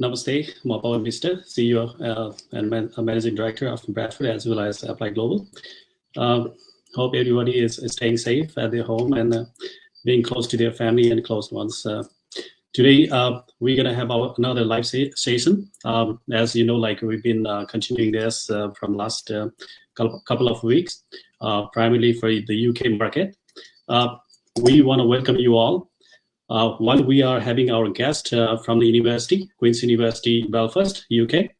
Namaste, Pawan Mr. CEO and Managing Director of Bradford as well as Apply Global. Hope everybody is staying safe at their home and being close to their family and close ones. Today, we're going to have another live session. As you know, like we've been continuing this from last couple of weeks, primarily for the UK market. We want to welcome you all. While we are having our guest from the university, Queen's University, Belfast, UK,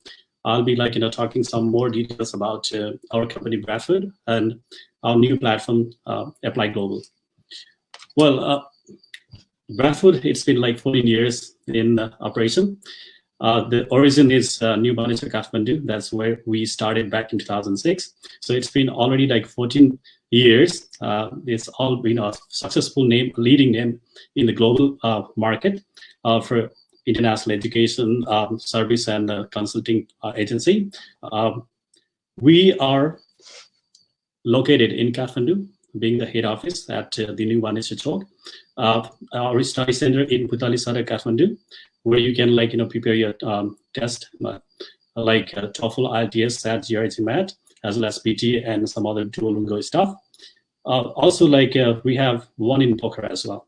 I'll be talking some more details about our company Bradford and our new platform, Apply Global. Well, Bradford, it's been like 14 years in operation. The origin is New Baneશ્વર, Kathmandu. That's where we started back in 2006. So it's been already like 14 years. It's all been a successful name, leading name in the global market for international education service and consulting agency. We are located in Kathmandu, being the head office at the New Baneશ્વર. Our study center in Putalisara, Kathmandu, where you can prepare your test like TOEFL, IELTS, SAT, GRE, MAT, as well as PT and some other Duolingo stuff. Also, we have one in Boca as well.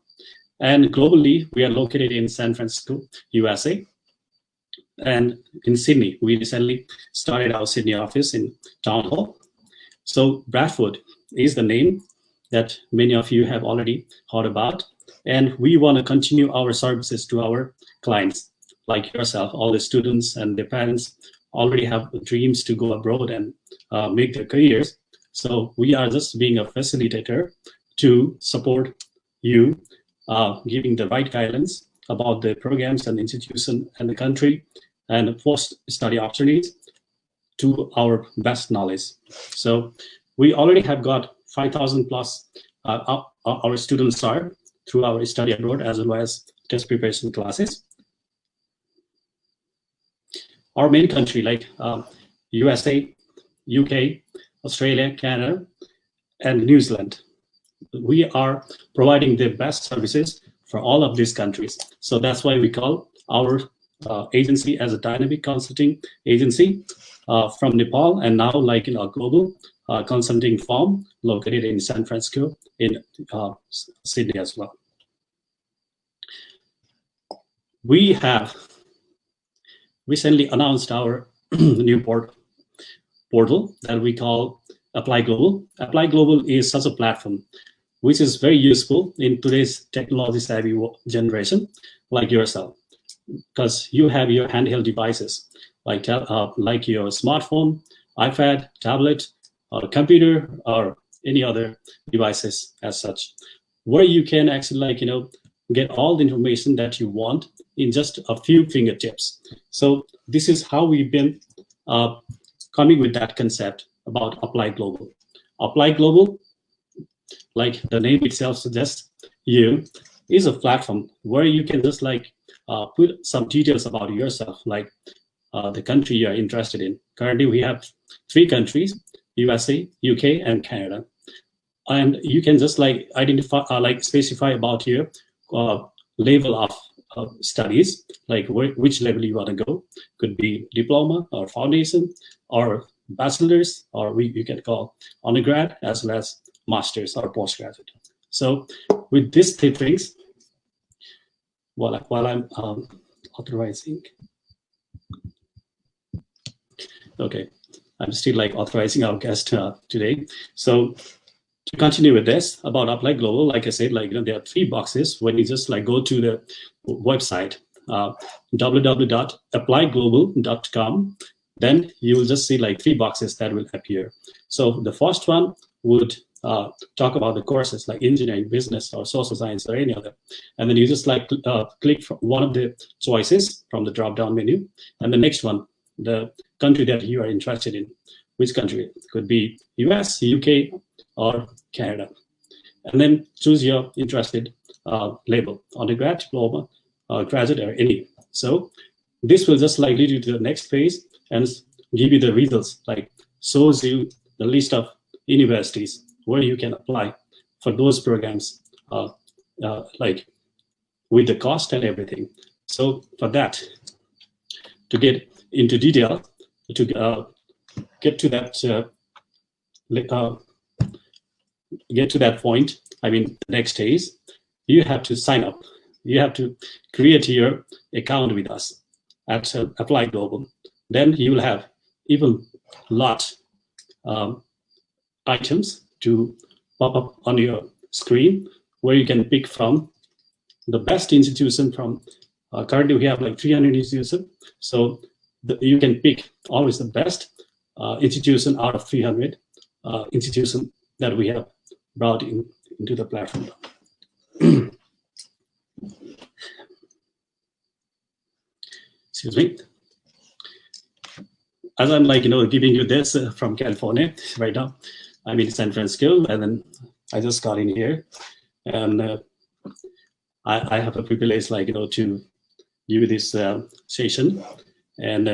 And globally, we are located in San Francisco, USA. And in Sydney, we recently started our Sydney office in Town Hall. So Bradford is the name that many of you have already heard about. And we want to continue our services to our clients, like yourself. All the students and their parents already have dreams to go abroad and make their careers. So we are just being a facilitator to support you, giving the right guidance about the programs and institution and the country and post-study opportunities to our best knowledge. So we already have got 5,000 plus our students are through our study abroad as well as test preparation classes. Our main country like USA, UK, Australia, Canada, and New Zealand. We are providing the best services for all of these countries. So that's why we call our agency as a dynamic consulting agency from Nepal, and now in a global consulting firm located in San Francisco, in Sydney as well. We have recently announced our new portal that we call Apply Global. Apply Global is such a platform which is very useful in today's technology savvy generation like yourself, because you have your handheld devices like your smartphone, iPad, tablet, or computer, or any other devices as such, where you can actually get all the information that you want in just a few fingertips. So this is how we've been coming with that concept about Apply Global. Apply Global, like the name itself suggests, is a platform where you can just put some details about yourself, like the country you're interested in. Currently, we have 3 countries: USA, UK, and Canada. And you can just identify, specify about your level of studies, like which level you want to go. Could be diploma or foundation or bachelor's, or you can call undergrad as well as master's or postgraduate. So with these 3 things, while I'm authorizing, okay, I'm still authorizing our guest today. So to continue with this about Apply Global, like I said, there are 3 boxes when you just go to the website, www.applyglobal.com. Then you will just see 3 boxes that will appear. So the first one would talk about the courses like engineering, business, or social science, or any other. And then you just click from one of the choices from the drop-down menu. And the next one, the country that you are interested in. Which country? It could be US, UK, or Canada. And then choose your interested label, undergrad, diploma, graduate, or any. So this will just lead you to the next page and give you the results, shows you the list of universities where you can apply for those programs, with the cost and everything. So for that, to get into detail, to get to that point, I mean, the next days, you have to sign up. You have to create your account with us at Apply Global. Then you will have even lot items to pop up on your screen where you can pick from the best institution from. Currently, we have like 300 institutions. So you can pick always the best institution out of 300 institutions that we have brought into the platform. Excuse me. As I'm like, giving you this from California right now. I'm in San Francisco, and then I just got in here, and I have a privilege, like, to give you this session, and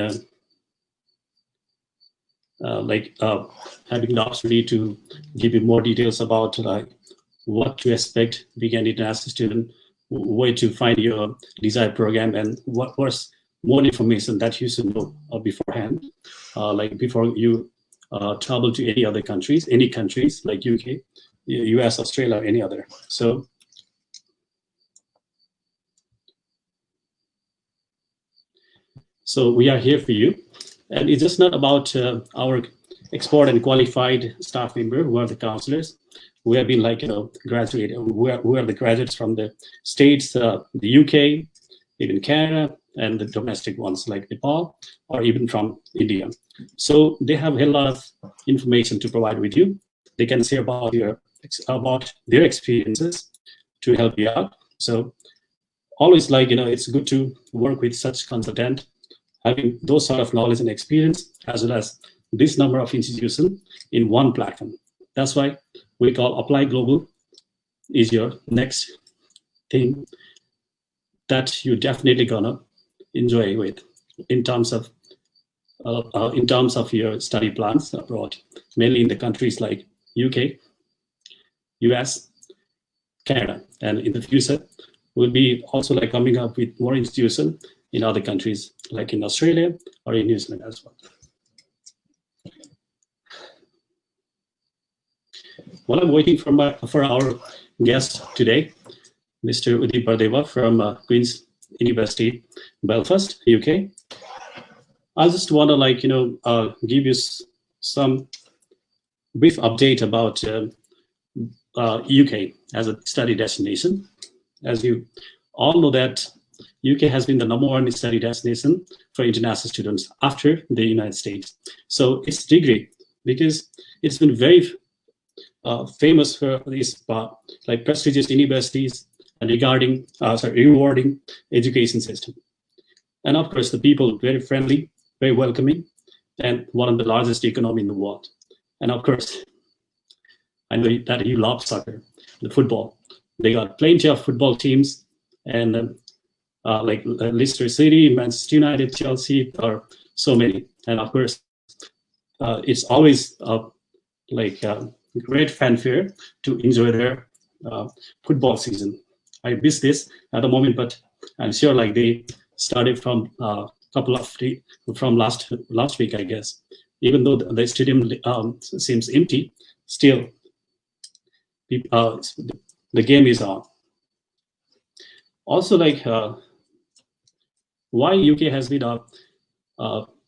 having the opportunity to give you more details about like what to expect being an international student, where to find your desired program, and what was more information that you should know beforehand, like before you travel to any other countries, like UK, US, Australia, or any other. So we are here for you, and it's just not about our expert and qualified staff member who are the counselors. We have been like graduated. Who are the graduates from the States, the UK, even Canada, and the domestic ones like Nepal, or even from India. So they have a lot of information to provide with you. They can say about their experiences to help you out. So always like, it's good to work with such consultant, having those sort of knowledge and experience, as well as this number of institutions in one platform. That's why we call Apply Global is your next thing that you definitely gonna enjoy with in terms of your study plans abroad, mainly in the countries like UK, US, Canada, and in the future we'll be also like coming up with more institutions in other countries like in Australia or in New Zealand as well. While I'm waiting for our guest today, Mr. Udip Bardeva from Queen's University, Belfast, UK. I just want to give you some brief update about UK as a study destination. As you all know that UK has been the #1 study destination for international students after the United States. So it's degree, because it's been very famous for these like prestigious universities and rewarding education system. And of course, the people very friendly, very welcoming, and one of the largest economy in the world. And of course, I know that you love soccer, the football. They got plenty of football teams, and like Leicester City, Manchester United, Chelsea, or so many. And of course, it's always great fanfare to enjoy their football season. I miss this at the moment, but I'm sure like they started from from last week, I guess. Even though the stadium seems empty, still the game is on. Also, like why UK has been a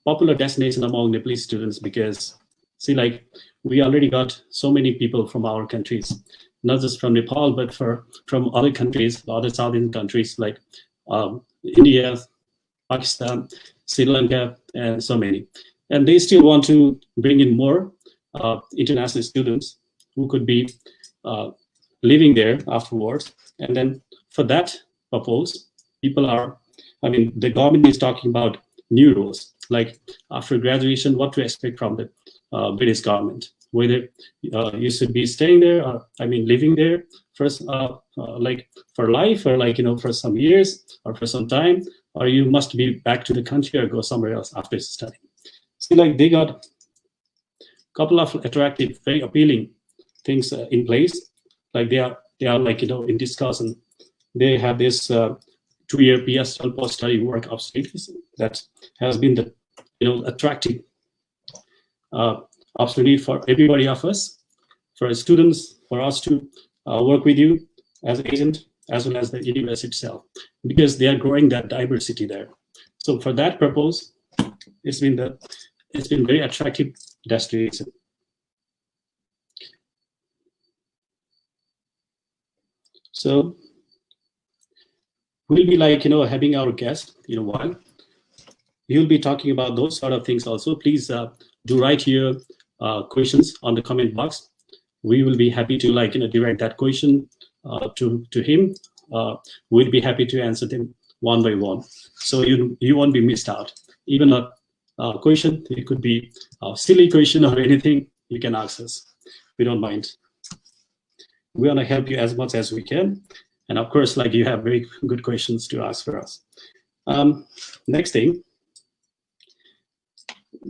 popular destination among Nepalese students, because see, like we already got so many people from our countries, not just from Nepal, but from other countries, other southern countries like India, Pakistan, Sri Lanka, and so many. And they still want to bring in more international students who could be living there afterwards. And then for that purpose, the government is talking about new rules, like after graduation, what to expect from the British government, whether you should be staying there, or living there first, like for life, or for some years or for some time, or you must be back to the country or go somewhere else after studying. See, like they got a couple of attractive, very appealing things in place. Like they are like in discussion. They have this 2-year PSL post-study work of studies that has been the attractive opportunity for everybody of us, for students, for us to work with you as an agent, as well as the university itself, because they are growing that diversity there. So for that purpose, it's been very attractive destination. So we'll be having our guest in a while. You'll be talking about those sort of things also. Please do write your questions on the comment box. We will be happy to direct that question to him. We'll be happy to answer them one by one, so you won't be missed out. Even a question, it could be a silly question or anything, you can ask us. We don't mind. We want to help you as much as we can, and of course, you have very good questions to ask for us. Next thing,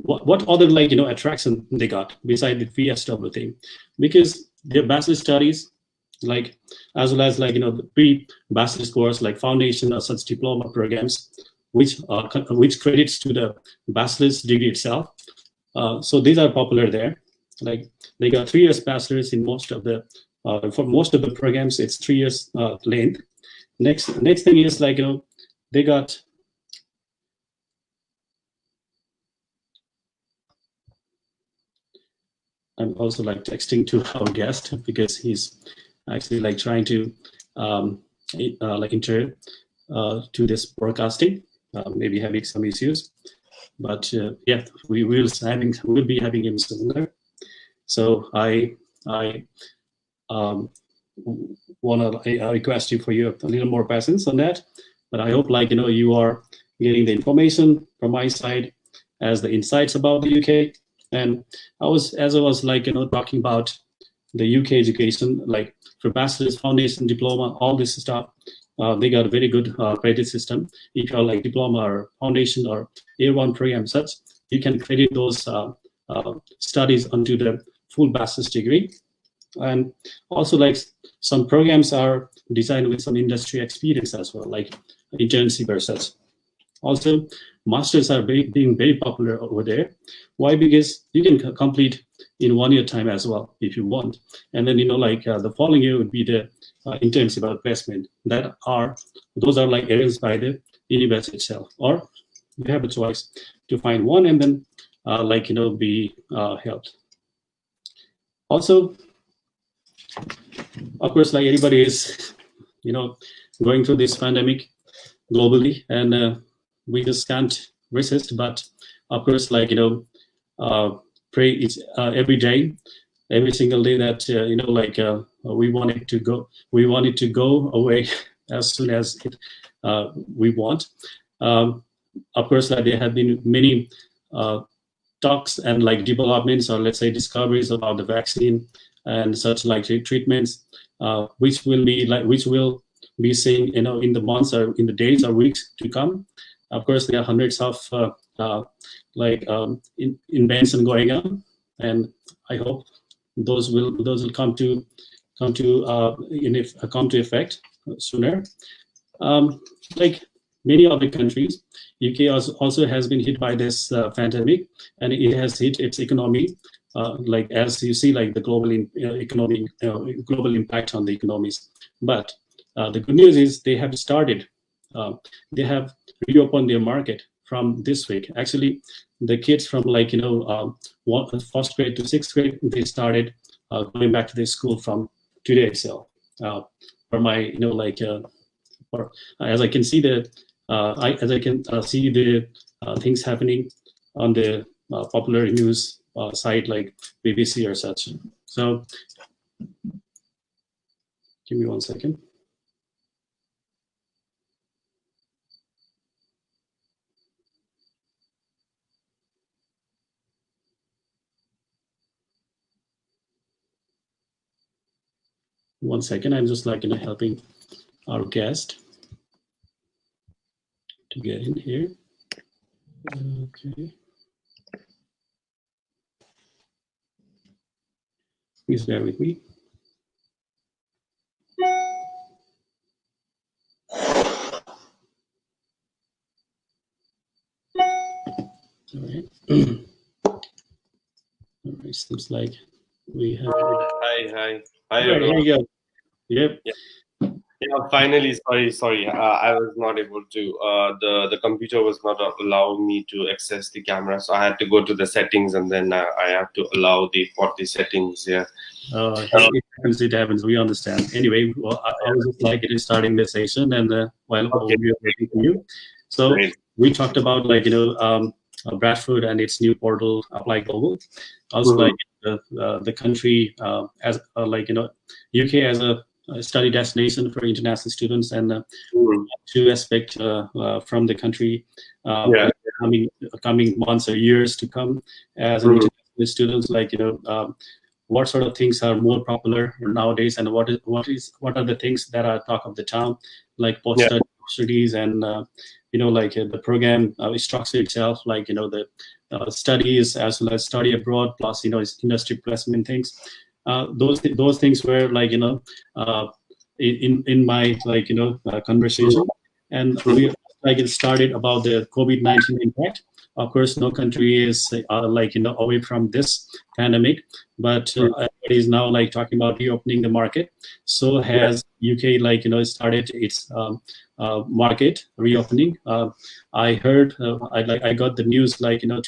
what other attraction they got beside the VSW thing? Because their bachelor studies, as well as the pre-bachelor's course like foundation or such diploma programs, which credits to the bachelor's degree itself. So these are popular there. They got 3 years bachelor's in most of the for most of the programs. It's 3 years length. Next thing is they got. I'm also texting to our guest because he's actually trying to enter to this broadcasting, maybe having some issues, but yeah, we'll be having him soon there. So I want to request you for a little more patience on that, but I hope you are getting the information from my side as the insights about the UK. And I was talking about the UK education, for bachelor's, foundation, diploma, all this stuff. They got a very good credit system. If you're diploma or foundation or A1 program such, you can credit those studies onto the full bachelor's degree. And also some programs are designed with some industry experience as well, like internship or such. Also, masters are being very popular over there. Why? Because you can complete in 1 year time as well if you want, and then the following year would be the internship or placement. Those are arranged by the university itself, or you have a choice to find one and then be helped. Also, of course, everybody is going through this pandemic globally, and we just can't resist. But of course, pray every day, every single day that we want it to go away as soon as we want. Of course, there have been many talks and developments, or let's say discoveries about the vaccine and such treatments, which will be seen in the months or in the days or weeks to come. Of course, there are hundreds of invention going on, and I hope those will come to effect sooner. Many other countries, UK also has been hit by this pandemic, and it has hit its economy. As you see, the global global impact on the economies. But the good news is they have started. They have reopened their market from this week. Actually, the kids from first grade to 6th grade, they started going back to their school from today itself. For my as I can see the things happening on the popular news site like BBC or such. So give me 1 second. One second, I'm just helping our guest to get in here. Okay. Please bear with me. All right. All right. Seems like we have. Hi, All right. Here everyone. you go. Yep. Yeah, yeah. Finally, sorry. I was not able to. The computer was not allowing me to access the camera, so I had to go to the settings, and then I have to allow the settings. Yeah. Uh, It happens. It happens. We understand. Anyway, well, I was just like it is starting the session, and while okay. we are waiting for you, so Great. we talked about Bradford and its new portal, Apply Global. Also, Mhm. the country as UK as a study destination for international students, and Mhm. to expect from the country Yeah. in coming months or years to come as an Mhm. international students, what sort of things are more popular nowadays, and what are the things that are talk of the town, like post Yeah. studies, and the program structure itself, the studies as well as study abroad plus industry placement things. Those things were in my Mhm. conversation, and Mhm. we it started about the COVID-19 impact. Of course, no country is away from this pandemic, but Mhm. everybody is now talking about reopening the market. So Yeah. has UK started its market reopening. I heard I got the news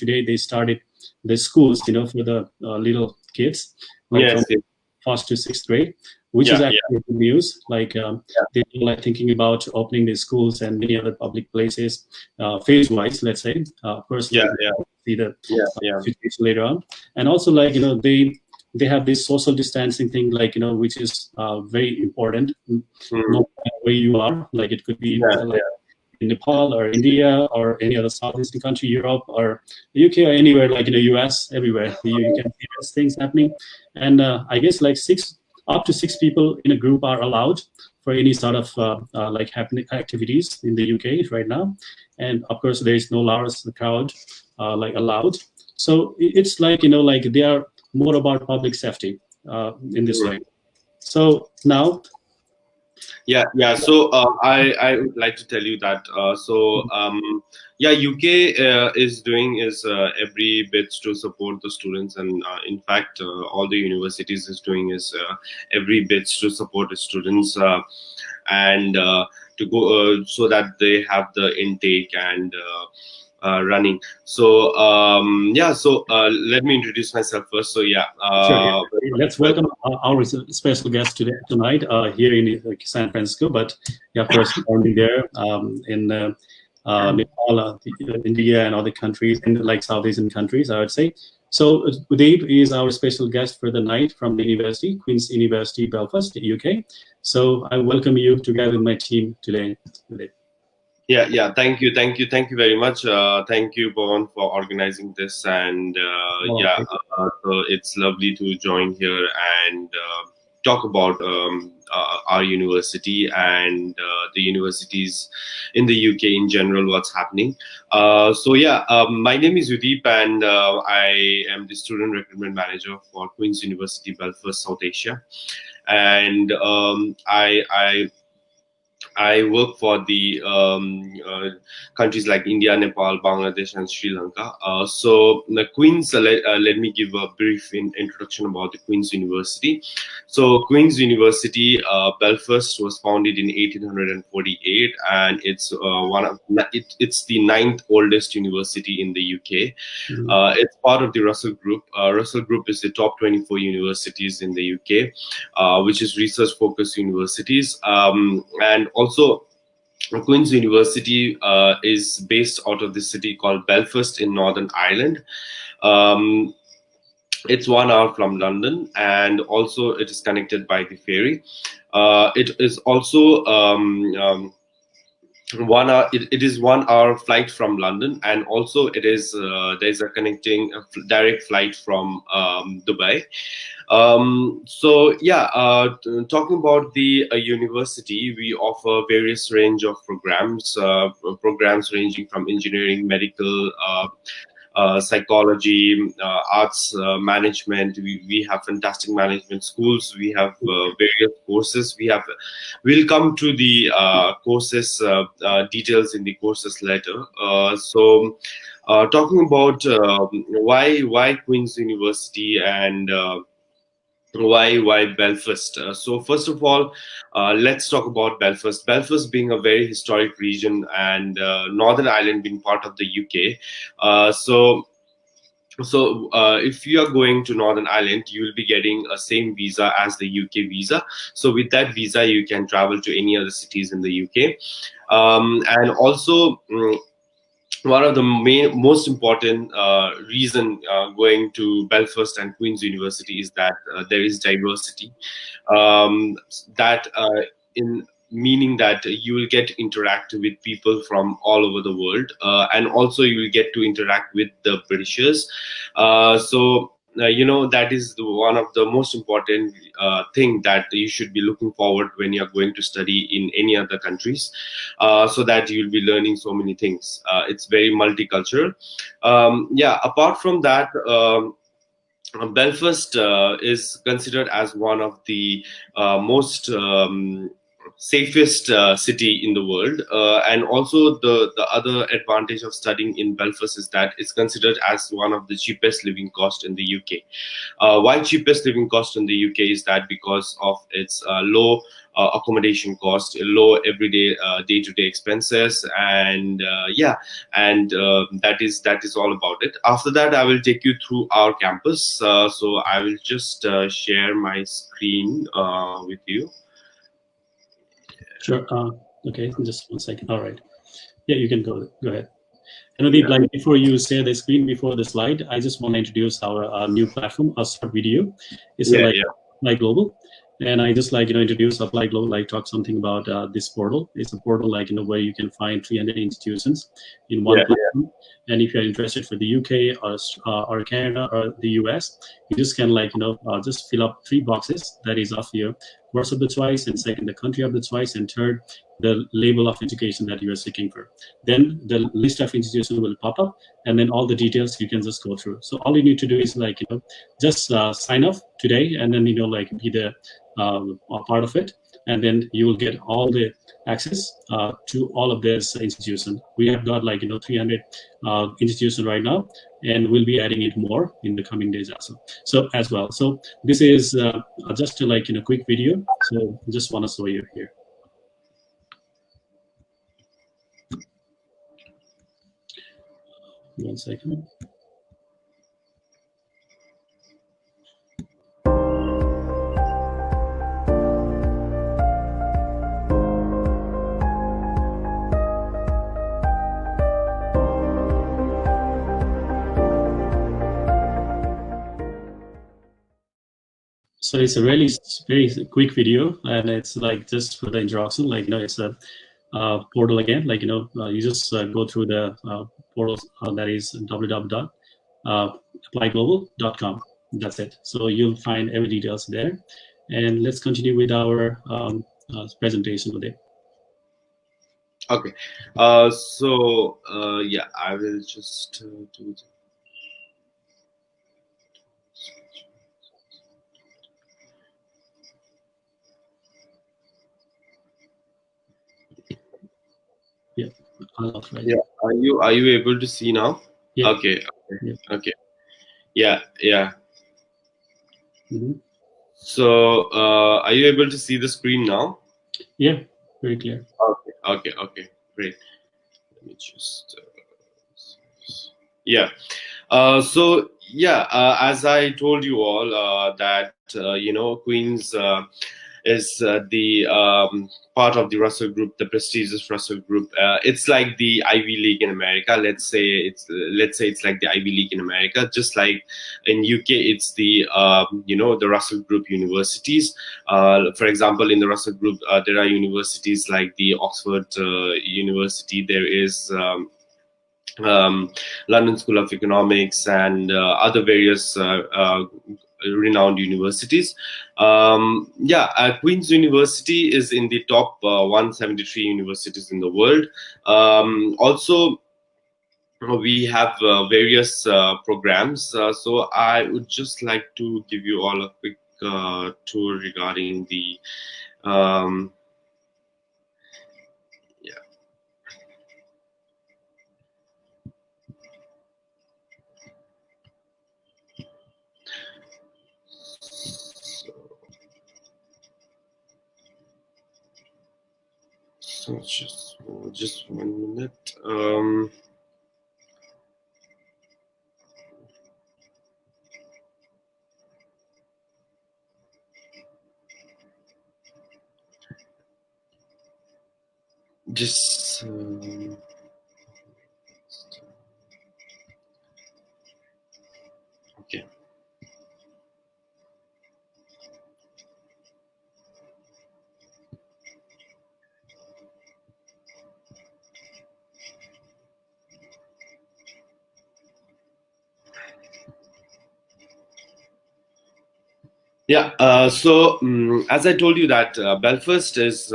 today they started the schools for the little kids from Yes. Yes. first to sixth grade, which is Yeah. Yeah. actually good news. Yeah. They are thinking about opening the schools and many other public places phase wise. Let's say, of course, Yeah. Yeah. see the Yeah. Yeah. situation later on, and also they have this social distancing thing which is very important. No Mhm. matter where you are, it could be Yeah. Yeah. in Nepal or India or any other Southeastern country, Europe or the UK or anywhere US, everywhere you can see these things happening. And I guess up to six people in a group are allowed for any sort of happening activities in the UK right now. And of course, there is no large crowd allowed. So it's they are more about public safety in this Mhm. way. So now, Yeah. So I would like to tell you that yeah, UK is doing is every bit to support the students, and in fact, all the universities is doing is every bit to support the students, and to go so that they have the intake and running. So yeah, so let me introduce myself first. So yeah, sure. Let's welcome our special guest today, tonight here in San Francisco, but yeah, of course, only there in Nepal, India, and other countries, and South Asian countries, I would say. So Udeep is our special guest for the night from the university, Queen's University, Belfast, UK. So I welcome you together with my team today, Udeep. Yeah. Thank you very much. Thank you, Bowen, for organizing this. And Oh, yeah, okay. so it's lovely to join here and talk about our university and the universities in the UK in general, what's happening. So yeah, my name is Udeep, and I am the student recruitment manager for Queen's University, Belfast, South Asia. And I work for the countries like India, Nepal, Bangladesh, and Sri Lanka. So the Queen's, let me give a brief introduction about the Queen's University. So Queen's University, Belfast, was founded in 1848, and it's it's the ninth oldest university in the UK. Mhm. It's part of the Russell Group. Russell Group is the top 24 universities in the UK, which is research-focused universities, and also Queen's University is based out of the city called Belfast in Northern Ireland. Um, it's 1 hour from London, and also it is connected by the ferry. It is also 1 hour. It is 1 hour flight from London, and also it is there's a connecting direct flight from Dubai. So yeah, talking about the university, we offer various range of programs ranging from engineering, medical, psychology, arts, management. We have fantastic management schools. We have various courses. We'll come to the courses details in the courses later. So talking about why Queen's University and why Belfast. So first of all, let's talk about Belfast. Belfast being a very historic region and Northern Ireland being part of the UK. So if you are going to Northern Ireland, you will be getting a same visa as the UK visa. So with that visa, you can travel to any other cities in the UK. And also, one of the most important reason going to Belfast and Queen's University is that there is diversity. That in meaning that you will get to interact with people from all over the world, and also you will get to interact with the Britishers. That is one of the most important thing that you should be looking forward when you're going to study in any other countries, so that you'll be learning so many things. It's very multicultural. Yeah, apart from that, Belfast is considered as one of the most safest city in the world, and also the other advantage of studying in Belfast is that it's considered as one of the cheapest living cost in the UK. Why cheapest living cost in the UK is that because of its low accommodation cost, low everyday day-to-day expenses, and that is all about it. After that, I will take you through our campus. So I will just share my screen with you. Sure. Okay, just 1 second. All right. Yeah, you can go ahead. Anodeep, like before you share the screen before the slide, I just want to introduce our new platform, our short video. It's Apply Global, and I just introduce Apply Global, talk something about this portal. It's a portal where you can find 300 institutions in one platform. And if you're interested for the UK or Canada or the US, you just can just fill up 3 boxes. That is of your course of the choice, and second the country of the choice, and third the label of education that you are seeking for. Then the list of institutions will pop up, and then all the details you can just go through. So all you need to do is just sign up today, and then be the a part of it, and then you will get all the access to all of this institution. We have got 300 institutions right now, and we'll be adding it more in the coming days also. So as well. So this is just a quick video. So just want to show you here. 1 second. So it's a really very quick video, and it's just for the introduction. It's a portal again. You just go through the portal that is www.applyglobal.com. That's it. So you'll find every details there. And let's continue with our presentation today. Okay. Yeah, I will just do that. Yeah. Yeah. Are you able to see now? Yeah. Okay. Yeah. Okay. Yeah. Mm-hmm. So are you able to see the screen now? Yeah. Very clear. Okay. Great. Let me just. Yeah. As I told you all, that Queens is the part of the Russell Group, the prestigious Russell Group. It's like the Ivy League in America. Let's say it's like the Ivy League in America. Just like in UK, it's the the Russell Group universities. For example, in the Russell Group, there are universities like the Oxford University. There is London School of Economics, and other various renowned universities. Queen's University is in the top 173 universities in the world. Also, we have various programs. So I would just like to give you all a quick tour regarding the So just 1 minute. Just okay. Yeah. So as I told you that Belfast is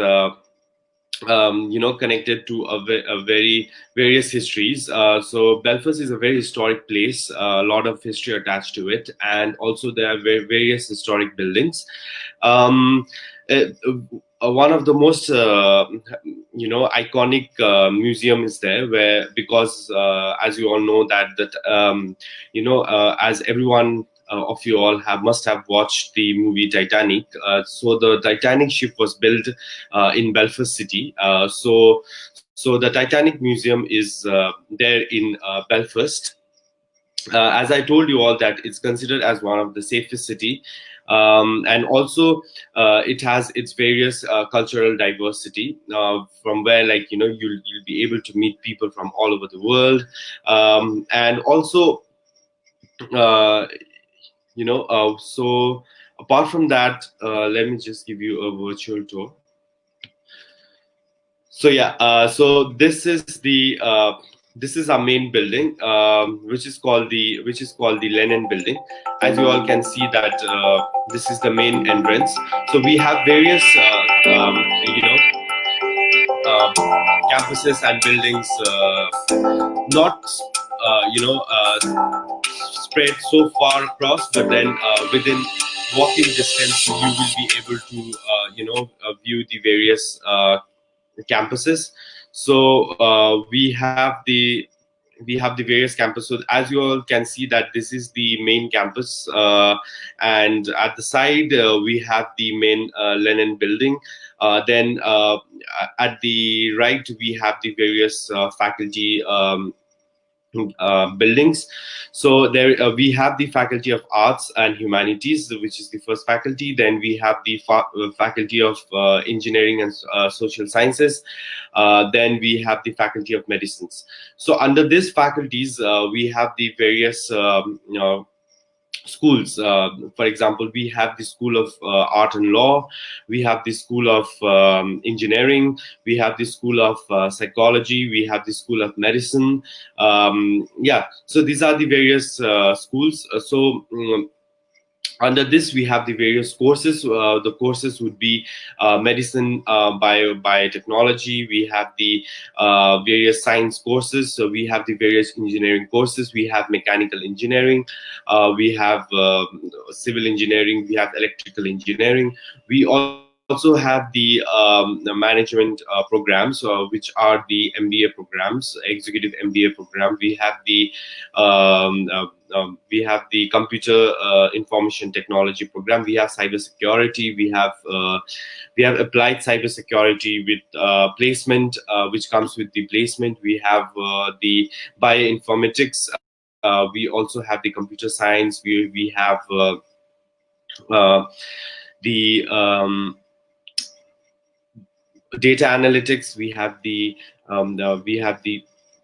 connected to a very various histories. So Belfast is a very historic place. A lot of history attached to it, and also there are various historic buildings. Um, uh, One of the most iconic museum is there, where because as you all know that as everyone of you all must have watched the movie Titanic. So the Titanic ship was built in Belfast City. So the Titanic Museum is there in Belfast. As I told you all, that it's considered as one of the safest city, and also it has its various cultural diversity, from where, like, you'll be able to meet people from all over the world, and also uh, so apart from that, let me just give you a virtual tour. So yeah, so this is our main building, which is called the Lenin Building. As you all can see that this is the main entrance. So we have various campuses and buildings, not spread so far across, but then within walking distance you will be able to view the various campuses. So we have the various campuses. So as you all can see that this is the main campus, and at the side we have the main Lenin Building. Then at the right we have the various faculty buildings. So there we have the Faculty of Arts and Humanities, which is the first faculty. Then we have the Faculty of Engineering and Social Sciences. Then we have the Faculty of Medicines. So under these faculties, we have the various schools. For example, we have the School of Art and Law, we have the School of Engineering, we have the School of Psychology, we have the School of Medicine. Yeah, so these are the various schools. Under this we have the various courses. The courses would be medicine, biotechnology. We have the various science courses. So we have the various engineering courses. We have mechanical engineering, we have civil engineering, we have electrical engineering. We also have the management programs, which are the MBA programs, executive MBA program. We have the computer information technology program. We have cybersecurity. We have applied cybersecurity with placement, which comes with the placement. We have the bioinformatics. We also have the computer science. We have the data analytics. We have the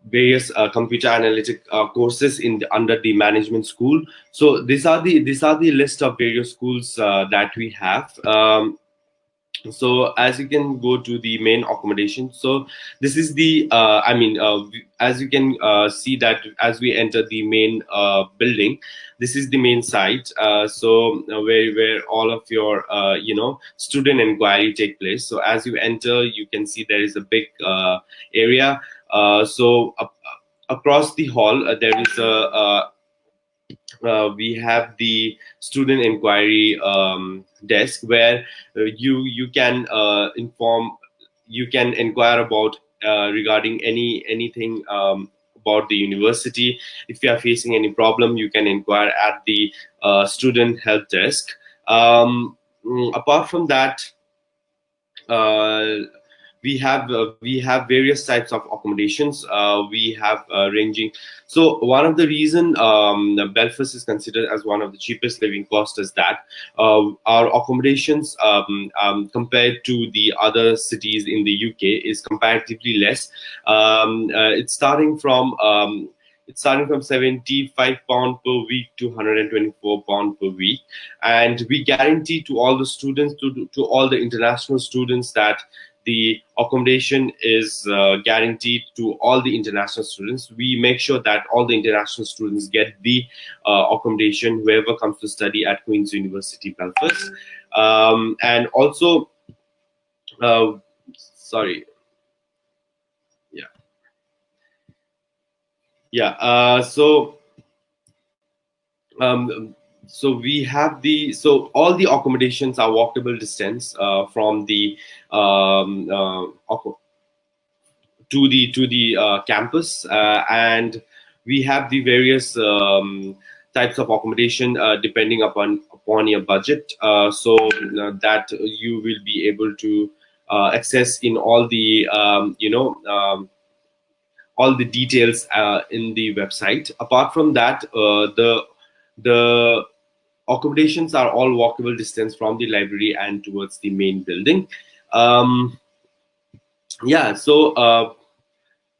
various computer analytic courses under the management school. So these are the list of various schools that we have. So as you can go to the main accommodation, so this is the as you can see that as we enter the main building, this is the main site. Where all of your student inquiry take place. So as you enter, you can see there is a big area. Across the hall there is we have the student inquiry desk, where you can you can inquire about regarding anything about the university. If you are facing any problem, you can inquire at the student help desk. Apart from that, uh, we have various types of accommodations. We have ranging. So one of the reason Belfast is considered as one of the cheapest living cost is that our accommodations, compared to the other cities in the UK, is comparatively less. It's starting from £75 per week to £124 per week, and we guarantee to all the students, to all the international students, that the accommodation is guaranteed to all the international students. We make sure that all the international students get the accommodation, whoever comes to study at Queen's University Belfast. And also, sorry, yeah, yeah. So we have so all the accommodations are walkable distance from the to the campus, and we have the various types of accommodation depending upon your budget, so that you will be able to access in all the details in the website. Apart from that, the accommodations are all walkable distance from the library and towards the main building. um, yeah, so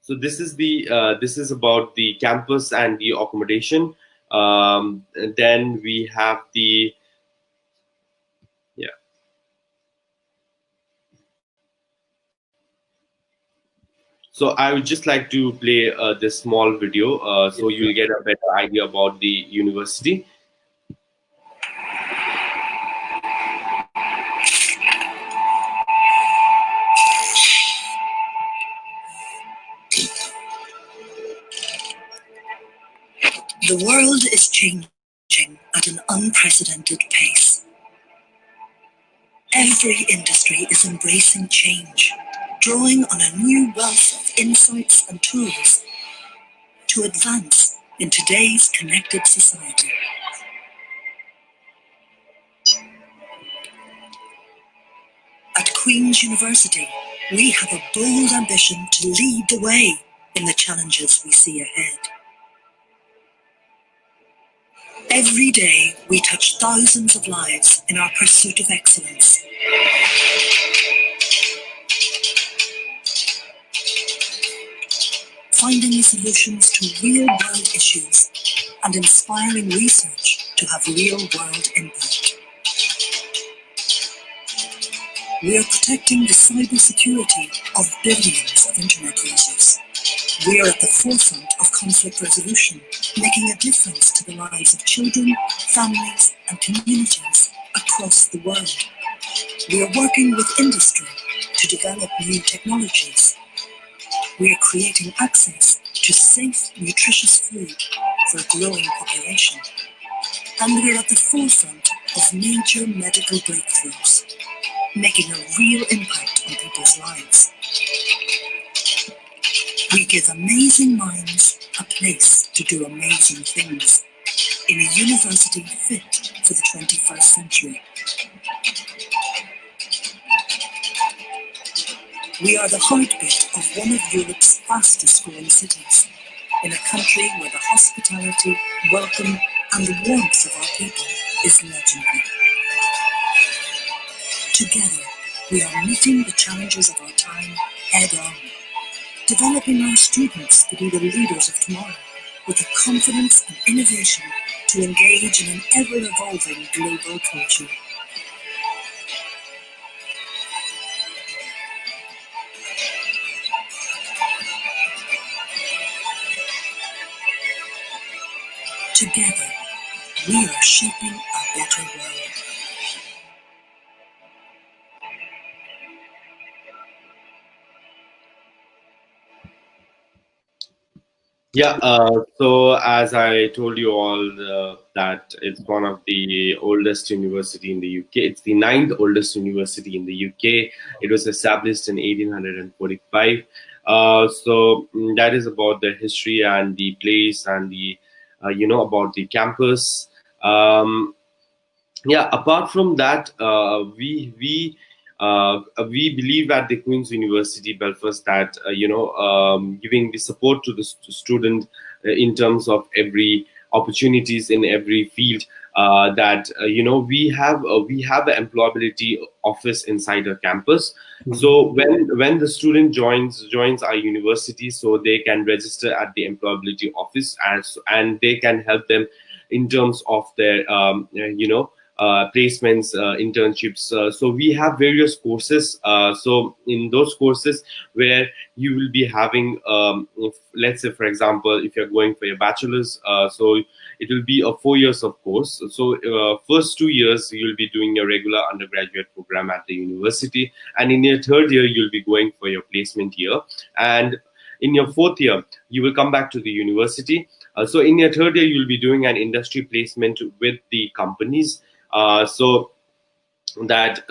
this is about the campus and the accommodation. And then we have the, yeah. So I would just like to play this small video, so Yes, you'll get a better idea about the university. The world is changing at an unprecedented pace. Every industry is embracing change, drawing on a new wealth of insights and tools to advance in today's connected society. At Queen's University, we have a bold ambition to lead the way in the challenges we see ahead. Every day, we touch thousands of lives in our pursuit of excellence. Finding solutions to real-world issues and inspiring research to have real-world impact. We are protecting the cybersecurity of billions of internet users. We are at the forefront of conflict resolution, making a difference to the lives of children, families, and communities across the world. We are working with industry to develop new technologies. We are creating access to safe, nutritious food for a growing population. And we're at the forefront of major medical breakthroughs, making a real impact on people's lives. We give amazing minds a place to do amazing things in a university fit for the 21st century. We are the heartbeat of one of Europe's fastest growing cities, in a country where the hospitality, welcome, and the warmth of our people is legendary. Together, we are meeting the challenges of our time head on, developing our students to be the leaders of tomorrow with the confidence and innovation to engage in an ever-evolving global culture. Together, we are shaping a better world. Yeah, so as I told you all, that it's one of the oldest university in the UK. It's the ninth oldest university in the UK. It was established in 1845. That is about the history and the place and the, about the campus. Yeah, apart from that, we we believe at the Queen's University Belfast that giving the support to the student in terms of every opportunities in every field, that we have an employability office inside our campus. So when the student joins our university, so they can register at the employability office, and they can help them in terms of their placements, internships. So we have various courses. So in those courses where you will be having, let's say, for example, if you're going for your bachelor's, so it will be a 4 years of course. So first 2 years you'll be doing your regular undergraduate program at the university, and in your third year you'll be going for your placement year, and in your fourth year you will come back to the university. So in your third year you'll be doing an industry placement with the companies, so that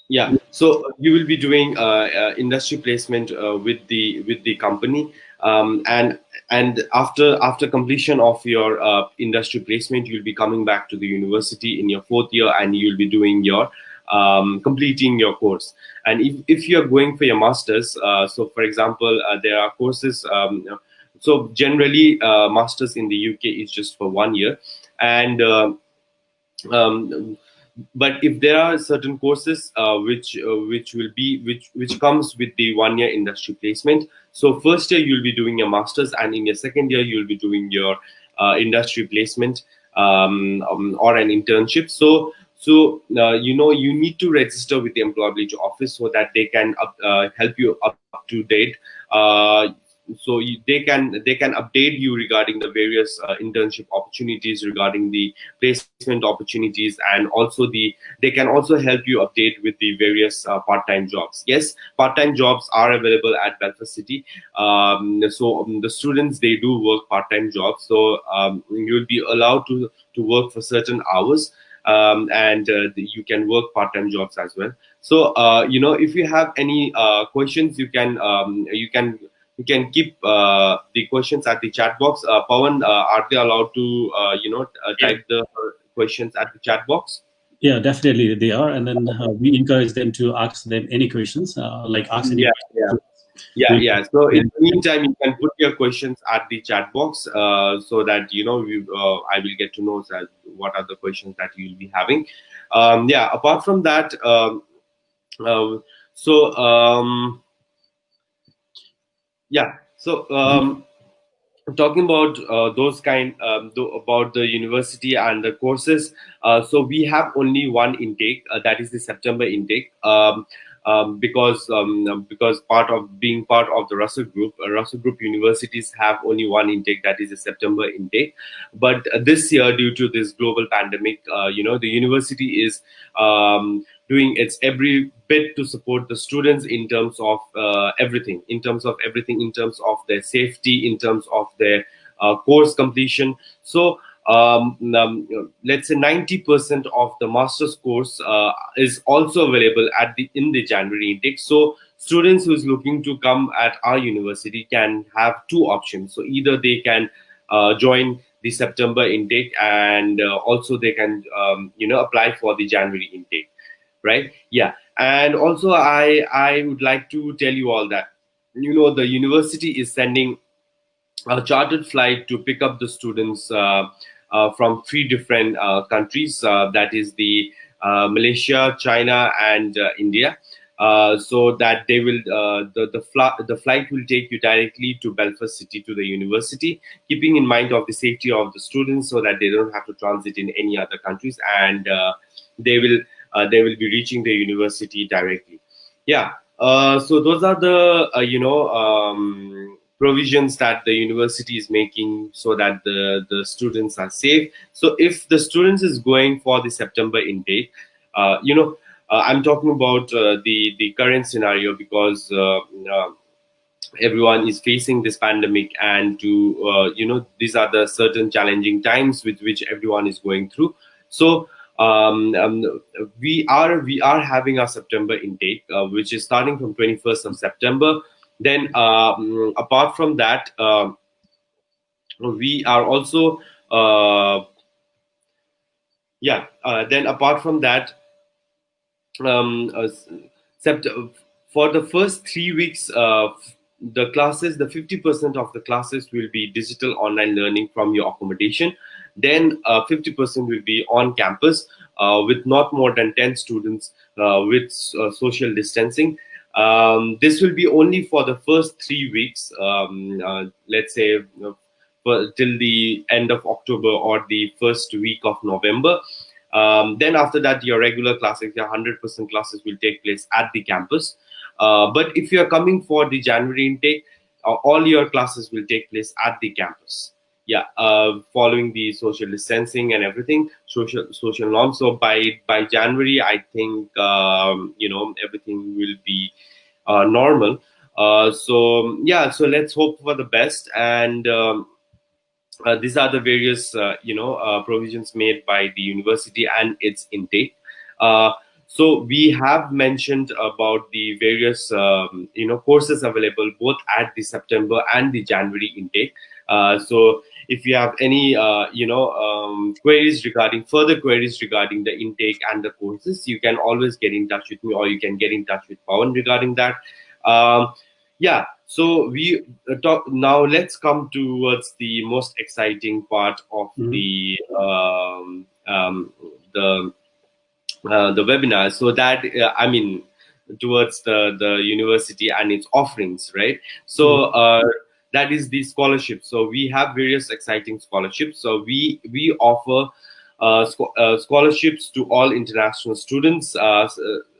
yeah, so you will be doing industry placement with the company, and after completion of your industry placement, you'll be coming back to the university in your fourth year, and you'll be doing your completing your course. And if you're going for your masters, so for example, there are courses. So generally, masters in the UK is just for 1 year, and um, but if there are certain courses which comes with the 1 year industry placement, so first year you'll be doing your masters, and in your second year you'll be doing your industry placement, or an internship. So you need to register with the employability office so that they can help you up to date. They can update you regarding the various internship opportunities, regarding the placement opportunities, and also they can also help you update with the various part-time jobs. Yes, part-time jobs are available at Belfast City. The students, they do work part-time jobs, so you'll be allowed to work for certain hours, and you can work part-time jobs as well. So if you have any questions, you can keep the questions at the chat box. Pawan, are they allowed to type the questions at the chat box? Yeah, definitely they are, and then we encourage them to ask them any questions, like ask any. Yeah. So in the meantime, you can put your questions at the chat box, so that I will get to know what are the questions that you'll be having. Apart from that, so talking about those kind about the university and the courses, so we have only one intake, that is the September intake, because being part of the Russell Group universities have only one intake, that is the September intake. But this year, due to this global pandemic, the university is doing its every bit to support the students in terms of everything, in terms of their safety, in terms of their course completion. So let's say 90% of the master's course is also available in the January intake. So students who's looking to come at our university can have two options. So either they can join the September intake, and also they can apply for the January intake. Right? Yeah. And also I would like to tell you all that the university is sending a chartered flight to pick up the students from 3 different countries, that is the Malaysia, China, and India. So that they will the flight will take you directly to Belfast City, to the university, keeping in mind of the safety of the students, so that they don't have to transit in any other countries, and they will be reaching the university directly. Yeah. So those are the provisions that the university is making, so that the students are safe. So if the students is going for the September intake, I'm talking about the current scenario, because everyone is facing this pandemic, and these are the certain challenging times with which everyone is going through. So we are having our September intake, which is starting from 21st of September. Then apart from that, We are also then apart from that, um, uh, sept- for the first 3 weeks, the 50% of the classes will be digital online learning from your accommodation. Then 50% will be on campus with not more than 10 students with social distancing. This will be only for the first 3 weeks, let's say till the end of October or the first week of November. Then after that, your regular classes, your 100% classes will take place at the campus. But if you are coming for the January intake, all your classes will take place at the campus. Yeah, following the social distancing and everything, social norms. So by January, I think everything will be normal. So yeah, so let's hope for the best. And these are the various provisions made by the university and its intake. uh, so we have mentioned about the various courses available both at the September and the January intake. So if you have any further queries regarding the intake and the courses, you can always get in touch with me, or you can get in touch with Pawan regarding that. Yeah, so we talk now. Let's come towards the most exciting part of Mhm. the the webinar. So that towards the university and its offerings, right? So that is the scholarship. So we have various exciting scholarships. So we offer scholarships to all international students,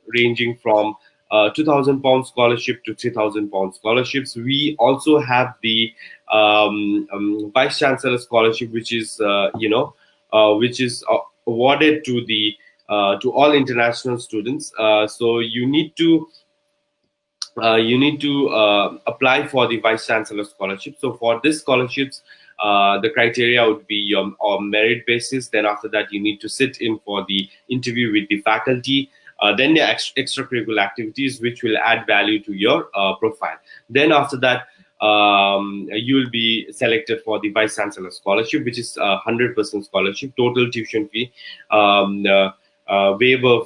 ranging from £2,000 scholarship to £3,000 scholarships. We also have the vice chancellor scholarship, which is awarded to all international students. So you need to apply for the vice chancellor scholarship. So for this scholarships, the criteria would be your merit basis. Then after that, you need to sit in for the interview with the faculty. Then the extracurricular activities, which will add value to your profile. Then after that, you will be selected for the vice chancellor scholarship, which is 100% scholarship, total tuition fee, waiver,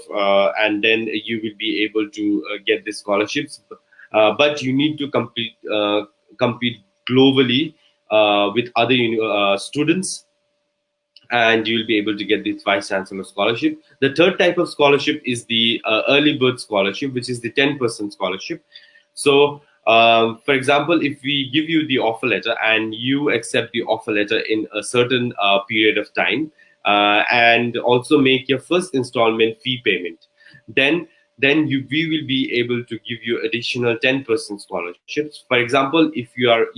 and then you will be able to get the scholarships. But you need to compete globally with other students, and you'll be able to get this vice chancellor scholarship. The third type of scholarship is the early bird scholarship, which is the 10% scholarship. So for example, if we give you the offer letter and you accept the offer letter in a certain period of time, and also make your first installment fee payment, then we will be able to give you additional 10% scholarships. For example, if you are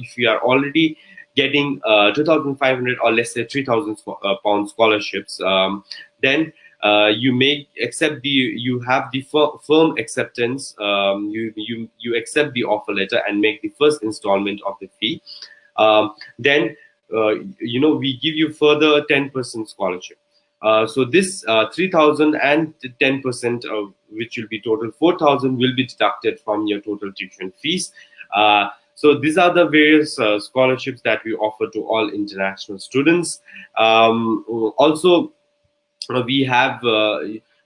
already getting 2,500 or let's say 3,000 pound scholarships, then you have the firm acceptance. You accept the offer letter and make the first installment of the fee. Then we give you further 10% scholarship. So this 3,000 and 10%, which will be total 4,000, will be deducted from your total tuition fees. So these are the various scholarships that we offer to all international students. Also, we have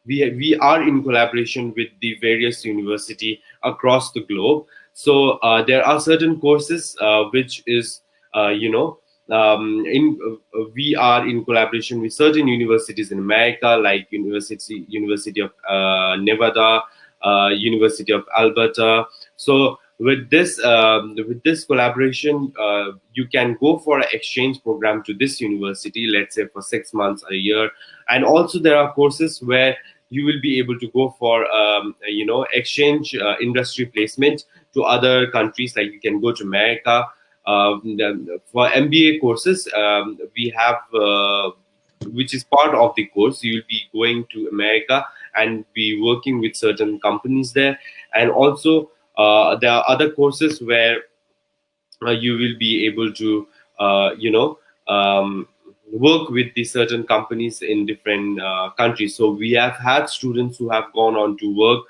we are in collaboration with the various university across the globe. So there are certain courses which is in we are in collaboration with certain universities in America, like University of Nevada, University of Alberta. So with this collaboration, you can go for an exchange program to this university, let's say for 6 months, a year. And also there are courses where you will be able to go for exchange industry placement to other countries, like you can go to America. For MBA courses, we have which is part of the course, you will be going to America and be working with certain companies there. And also there are other courses where you will be able to work with the certain companies in different countries. So we have had students who have gone on to work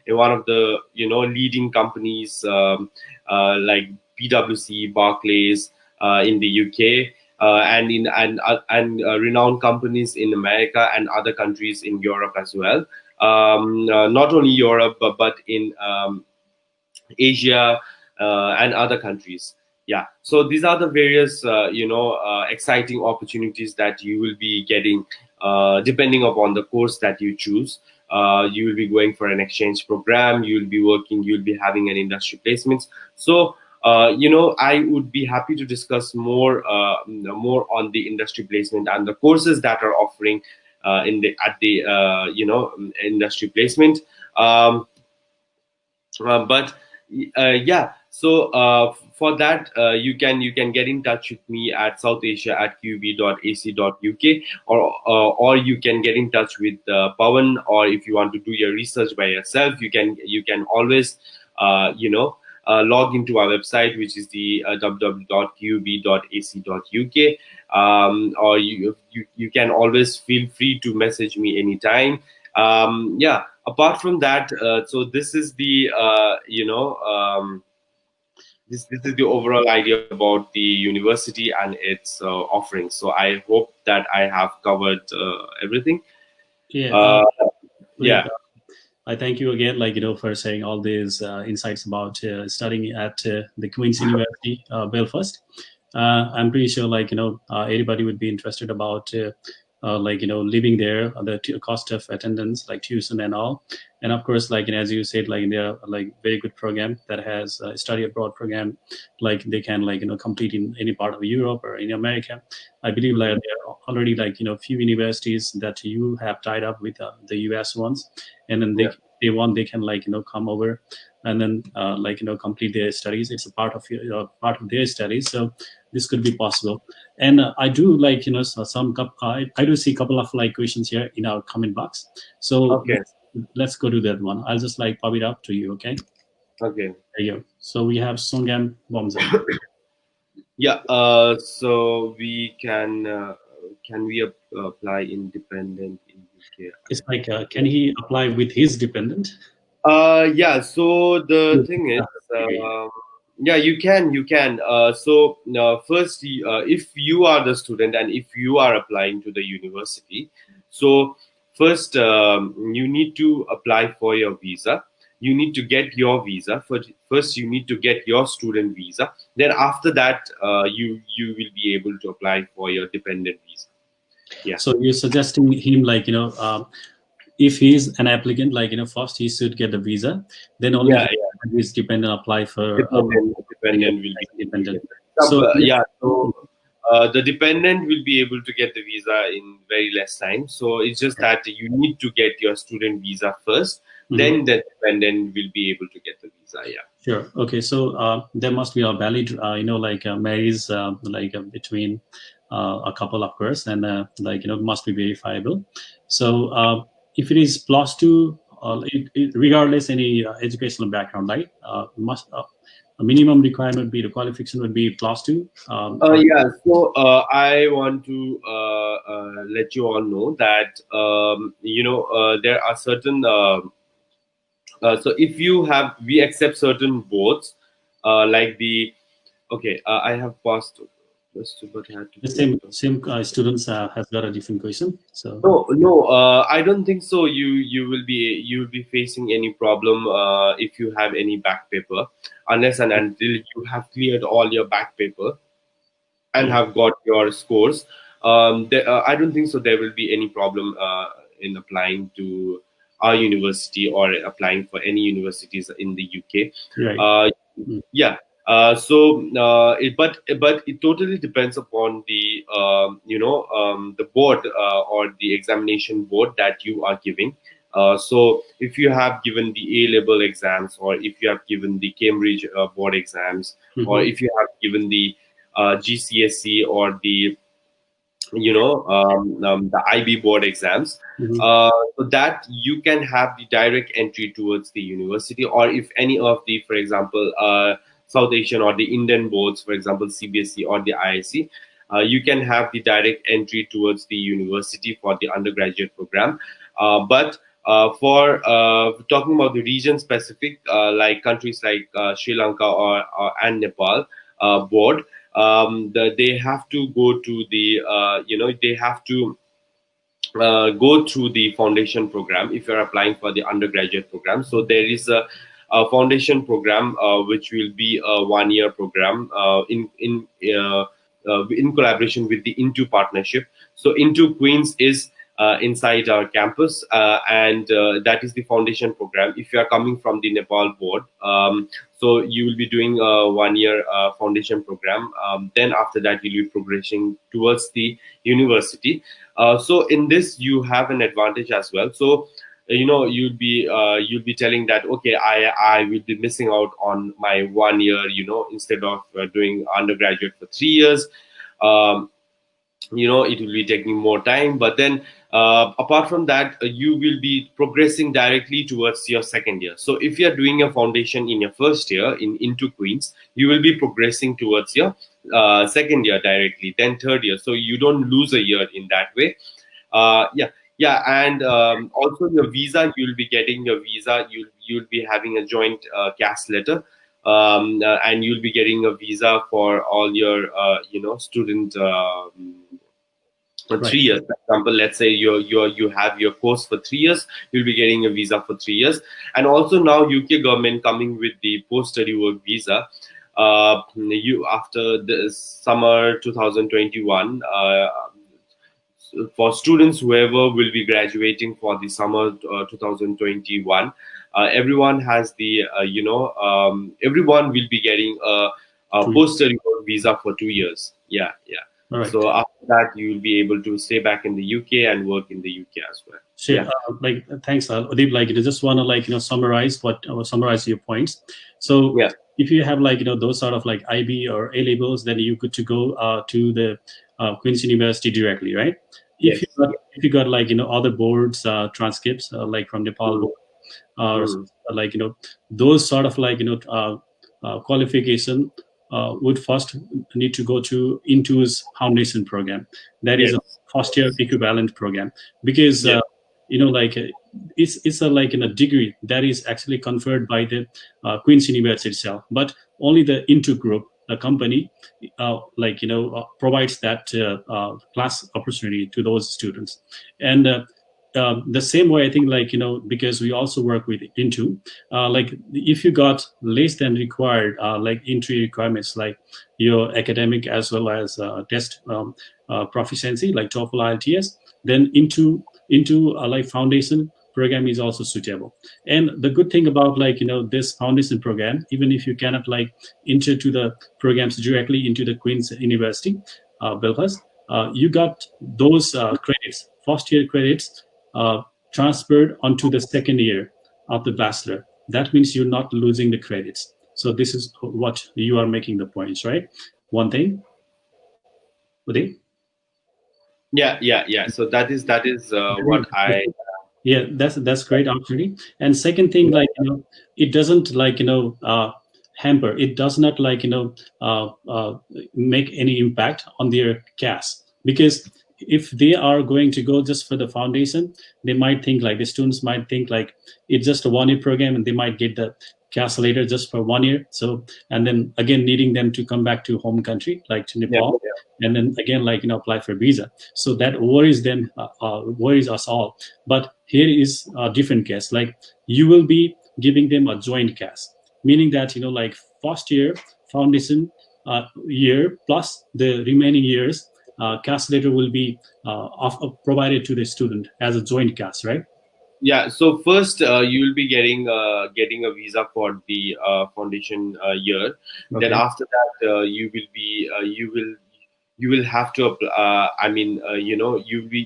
in one of the leading companies, like PwC, Barclays, in the UK, and renowned companies in America and other countries in Europe as well. Not only Europe, but in Asia, and other countries. Yeah. So these are the various, exciting opportunities that you will be getting, depending upon the course that you choose. You will be going for an exchange program. You will be working. You will be having an industry placements. So, I would be happy to discuss more on the industry placement and the courses that are offering at the industry placement. Um, but yeah, so for that, you can get in touch with me at southasia@qub.ac.uk, or you can get in touch with Pawan, or if you want to do your research by yourself, you can always log into our website, which is the www.qub.ac.uk, or you can always feel free to message me anytime. Yeah, apart from that, so this is the this is the overall idea about the university and its offerings. So I hope that I have covered everything. Yeah. uh, Great. yeah. I thank you again, for saying all these insights about studying at the Queen's University, Belfast. I'm pretty sure, everybody would be interested about, living there, the cost of attendance, like tuition and all, and of course, as you said, they're very good program that has a study abroad program, they can complete in any part of Europe or in America. I believe there are already few universities that you have tied up with the US ones, and then Yeah. they want, they can come over and then complete their studies. It's a part of part of their studies, so this could be possible. And I do I do see a couple of questions here in our comment box, so Okay. let's go to that one. I'll just pop it up to you. Okay, Okay. there you go. So we have Songam Bomza. Yeah. So can we apply independent in UK? It's can he apply with his dependent? Yeah. So the thing is, yeah, you can. So first, if you are the student and if you are applying to the university, so first you need to apply for your visa. You need to get your visa. First, you need to get your student visa. Then after that, you will be able to apply for your dependent visa. Yeah. So you're suggesting him if he's an applicant, first he should get a visa, then only Yeah. Yeah. his dependent apply for Dependent will be dependent. So, So yeah, so the dependent will be able to get the visa in very less time. So it's just that you need to get your student visa first, then the dependent will be able to get the visa. Yeah. sure. Okay. So there must be a valid, marriage, between a couple, of course, and must be verifiable. So if it is plus two, regardless any educational background, right? Must a minimum requirement would be the qualification would be plus two. Yeah, so I want to let you all know that there are certain. So if you have, we accept certain boards, like the. Okay, I have passed. But I had to The pay. same students has got a different question. So No, no, I don't think so. You will be facing any problem if you have any back paper, unless and until you have cleared all your back paper and have got your scores. I don't think so. There will be any problem in applying to our university or applying for any universities in the UK. right. Yeah. But it totally depends upon the the board or the examination board that you are giving. So if you have given the A level exams, or if you have given the Cambridge board exams, or if you have given the GCSE or the the IB board exams, so that you can have the direct entry towards the university. Or if any of the, for example, South Asian or the Indian boards, for example, CBSE or the IIC, you can have the direct entry towards the university for the undergraduate program. But for talking about the region specific, like countries like Sri Lanka or and Nepal board, they have to go to the they have to go through the foundation program if you're applying for the undergraduate program. So there is a foundation program which will be a 1 year program in collaboration with the Into partnership. So Into Queens is inside our campus, and that is the foundation program. If you are coming from the Nepal board, so you will be doing a 1 year foundation program. Then after that, you'll be progressing towards the university. So in this, you have an advantage as well. So you'll be telling that, okay, I will be missing out on my 1 year, instead of doing undergraduate for 3 years. Um, it will be taking more time, but then apart from that, you will be progressing directly towards your second year. So if you are doing a foundation in your first year in Into Queens, you will be progressing towards your second year directly, then third year, so you don't lose a year in that way. Yeah, and also your visa, you'll be getting your visa, you'll be having a joint CAS letter, and you'll be getting a visa for all your student for Right. 3 years. For example, let's say you have your course for 3 years, you'll be getting a visa for 3 years. And also now UK government coming with the post study work visa. You after the summer 2021, for students whoever will be graduating for the summer 2021, everyone has the everyone will be getting a post study work visa for 2 years. Yeah. All right. So after that, you will be able to stay back in the UK and work in the UK as well. Sure. Yeah. Thanks, Udip. I just want to summarize your points. So Yeah. if you have those sort of IB or A labels, then you good to go to the Queen's University directly, right? If Yes. you got other boards transcripts like from Nepal board, those sort of qualification would first need to go to Intu's foundation program. That is a first year equivalent program, because it's a degree that is actually conferred by the Queen's University itself, but only the Into group, the company, provides that class opportunity to those students. And the same way, I think, because we also work with Into, if you got less than required, entry requirements, like your academic as well as test proficiency, like TOEFL, IELTS, then into foundation program is also suitable. And the good thing about this foundation program, even if you cannot enter to the programs directly into the Queen's University, Belfast, you got those credits, first year credits, transferred onto the second year of the bachelor. That means you're not losing the credits. So this is what you are making the points, right? One thing. Uday? Yeah. So that is what I. Yeah, that's great opportunity. And second thing, it doesn't hamper. It does not make any impact on their CAS, because if they are going to go just for the foundation, they might think the students might think it's just a 1 year program, and they might get the CAS later just for 1 year. So, and then again needing them to come back to home country, like to Nepal, and then again apply for visa. So that worries them, worries us all. But here is a different case. You will be giving them a joint CAS, meaning that first year foundation year plus the remaining years CAS later will be provided to the student as a joint CAS, right? Yeah. So first, you will be getting a visa for the foundation year. Okay. Then after that, you will have to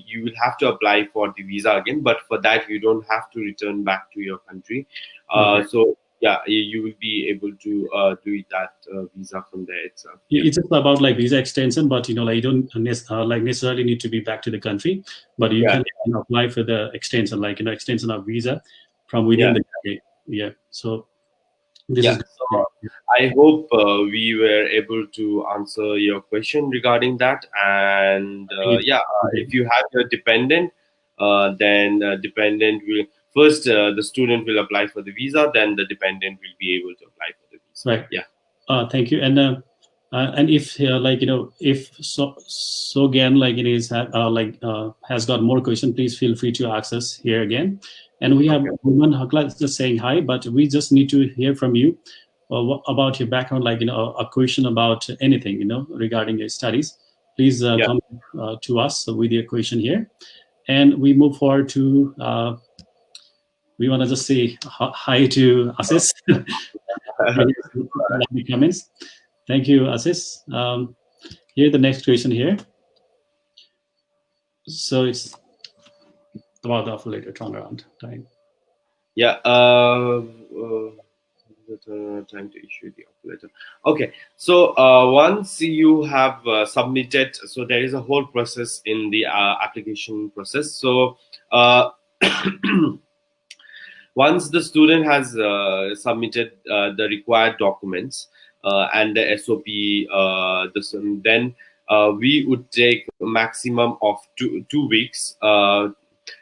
you will have to apply for the visa again. But for that, you don't have to return back to your country. Okay. So yeah, you will be able to do that visa from there itself. Yeah. It's just about visa extension, but you don't necessarily need to be back to the country, but you can apply for the extension, extension of visa from within the country. Yeah. So this is. So I hope we were able to answer your question regarding that. And if you have your dependent, then dependent will first the student will apply for the visa, then the dependent will be able to apply for the visa. Right. Yeah. Thank you. And And if if so again, it is has got more question, please feel free to ask us here again. And we have Okay. Woman Hakla just saying hi, but we just need to hear from you about your background, a question about anything, regarding your studies. Please Yeah. come to us with your question here, and we move forward to. We want to just say hi to Asis. The comments. Thank you, Asis. Here, the next question here. So it's about the oscillator turnaround time. Yeah. Time to issue the operator. Okay. So once you have submitted, so there is a whole process in the application process. So once the student has submitted the required documents and the SOP, then we would take a maximum of two weeks.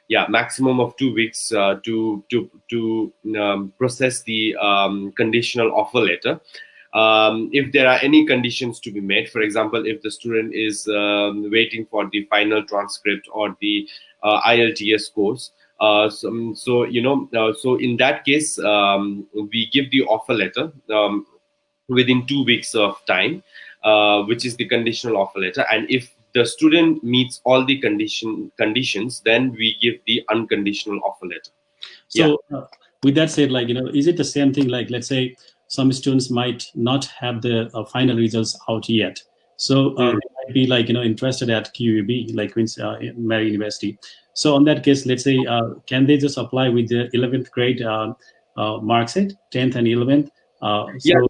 Yeah, maximum of 2 weeks to process the conditional offer letter. If there are any conditions to be met, for example, if the student is waiting for the final transcript or the IELTS course, so in that case, we give the offer letter within 2 weeks of time, which is the conditional offer letter. And if the student meets all the conditions, then we give the unconditional offer letter. So with that said, is it the same thing? Like, let's say some students might not have the final results out yet. So they might be interested at QUB, like Queen's Mary University. So on that case, let's say, can they just apply with the 11th grade mark set, 10th and 11th? They're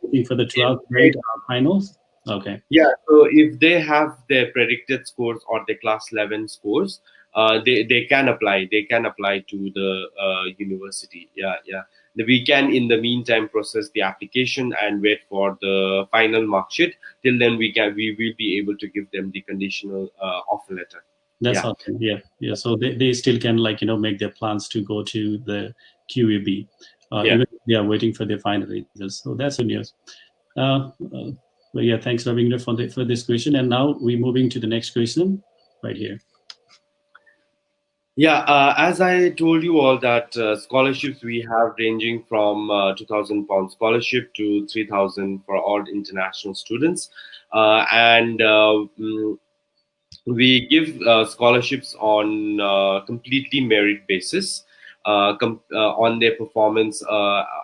looking for the 12th grade finals. Okay. Yeah. So if they have their predicted scores or their class 11 scores, they can apply. They can apply to the university. Yeah, yeah. We can, in the meantime, process the application and wait for the final mark sheet. Till then, we will be able to give them the conditional offer letter. That's awesome. Yeah, yeah. So they still can make their plans to go to the QEB, even if they are waiting for their final results. So that's good news. But yeah, thanks, Ravinder, for this question. And now we're moving to the next question right here. Yeah, as I told you all that scholarships we have ranging from £2,000 scholarship to 3,000 for all international students, and we give scholarships on completely merit basis, on their performance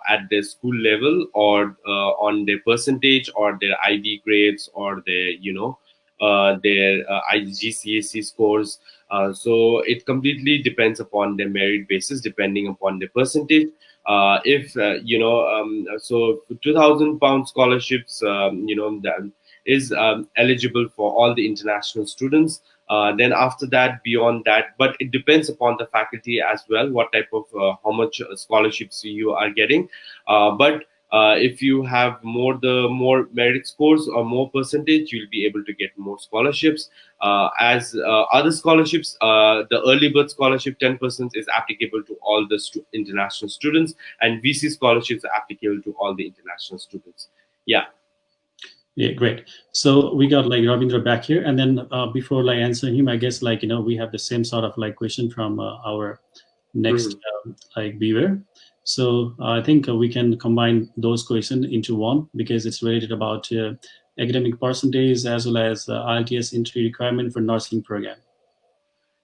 at their school level, or on their percentage, or their IB grades, or their their IGCSE scores. So it completely depends upon their merit basis, depending upon the percentage. If so £2,000 scholarships, that is eligible for all the international students. Then after that, beyond that, but it depends upon the faculty as well, what type of how much scholarships you are getting. But if you have more merit scores or more percentage, you'll be able to get more scholarships. As other scholarships, the early bird scholarship 10% is applicable to all the international students, and VC scholarships are applicable to all the international students. Yeah. Yeah, great. So we got Ravindra back here, and then before answering him, I guess we have the same sort of question from our next viewer. So I think we can combine those questions into one, because it's related about academic percentage as well as IELTS entry requirement for nursing program.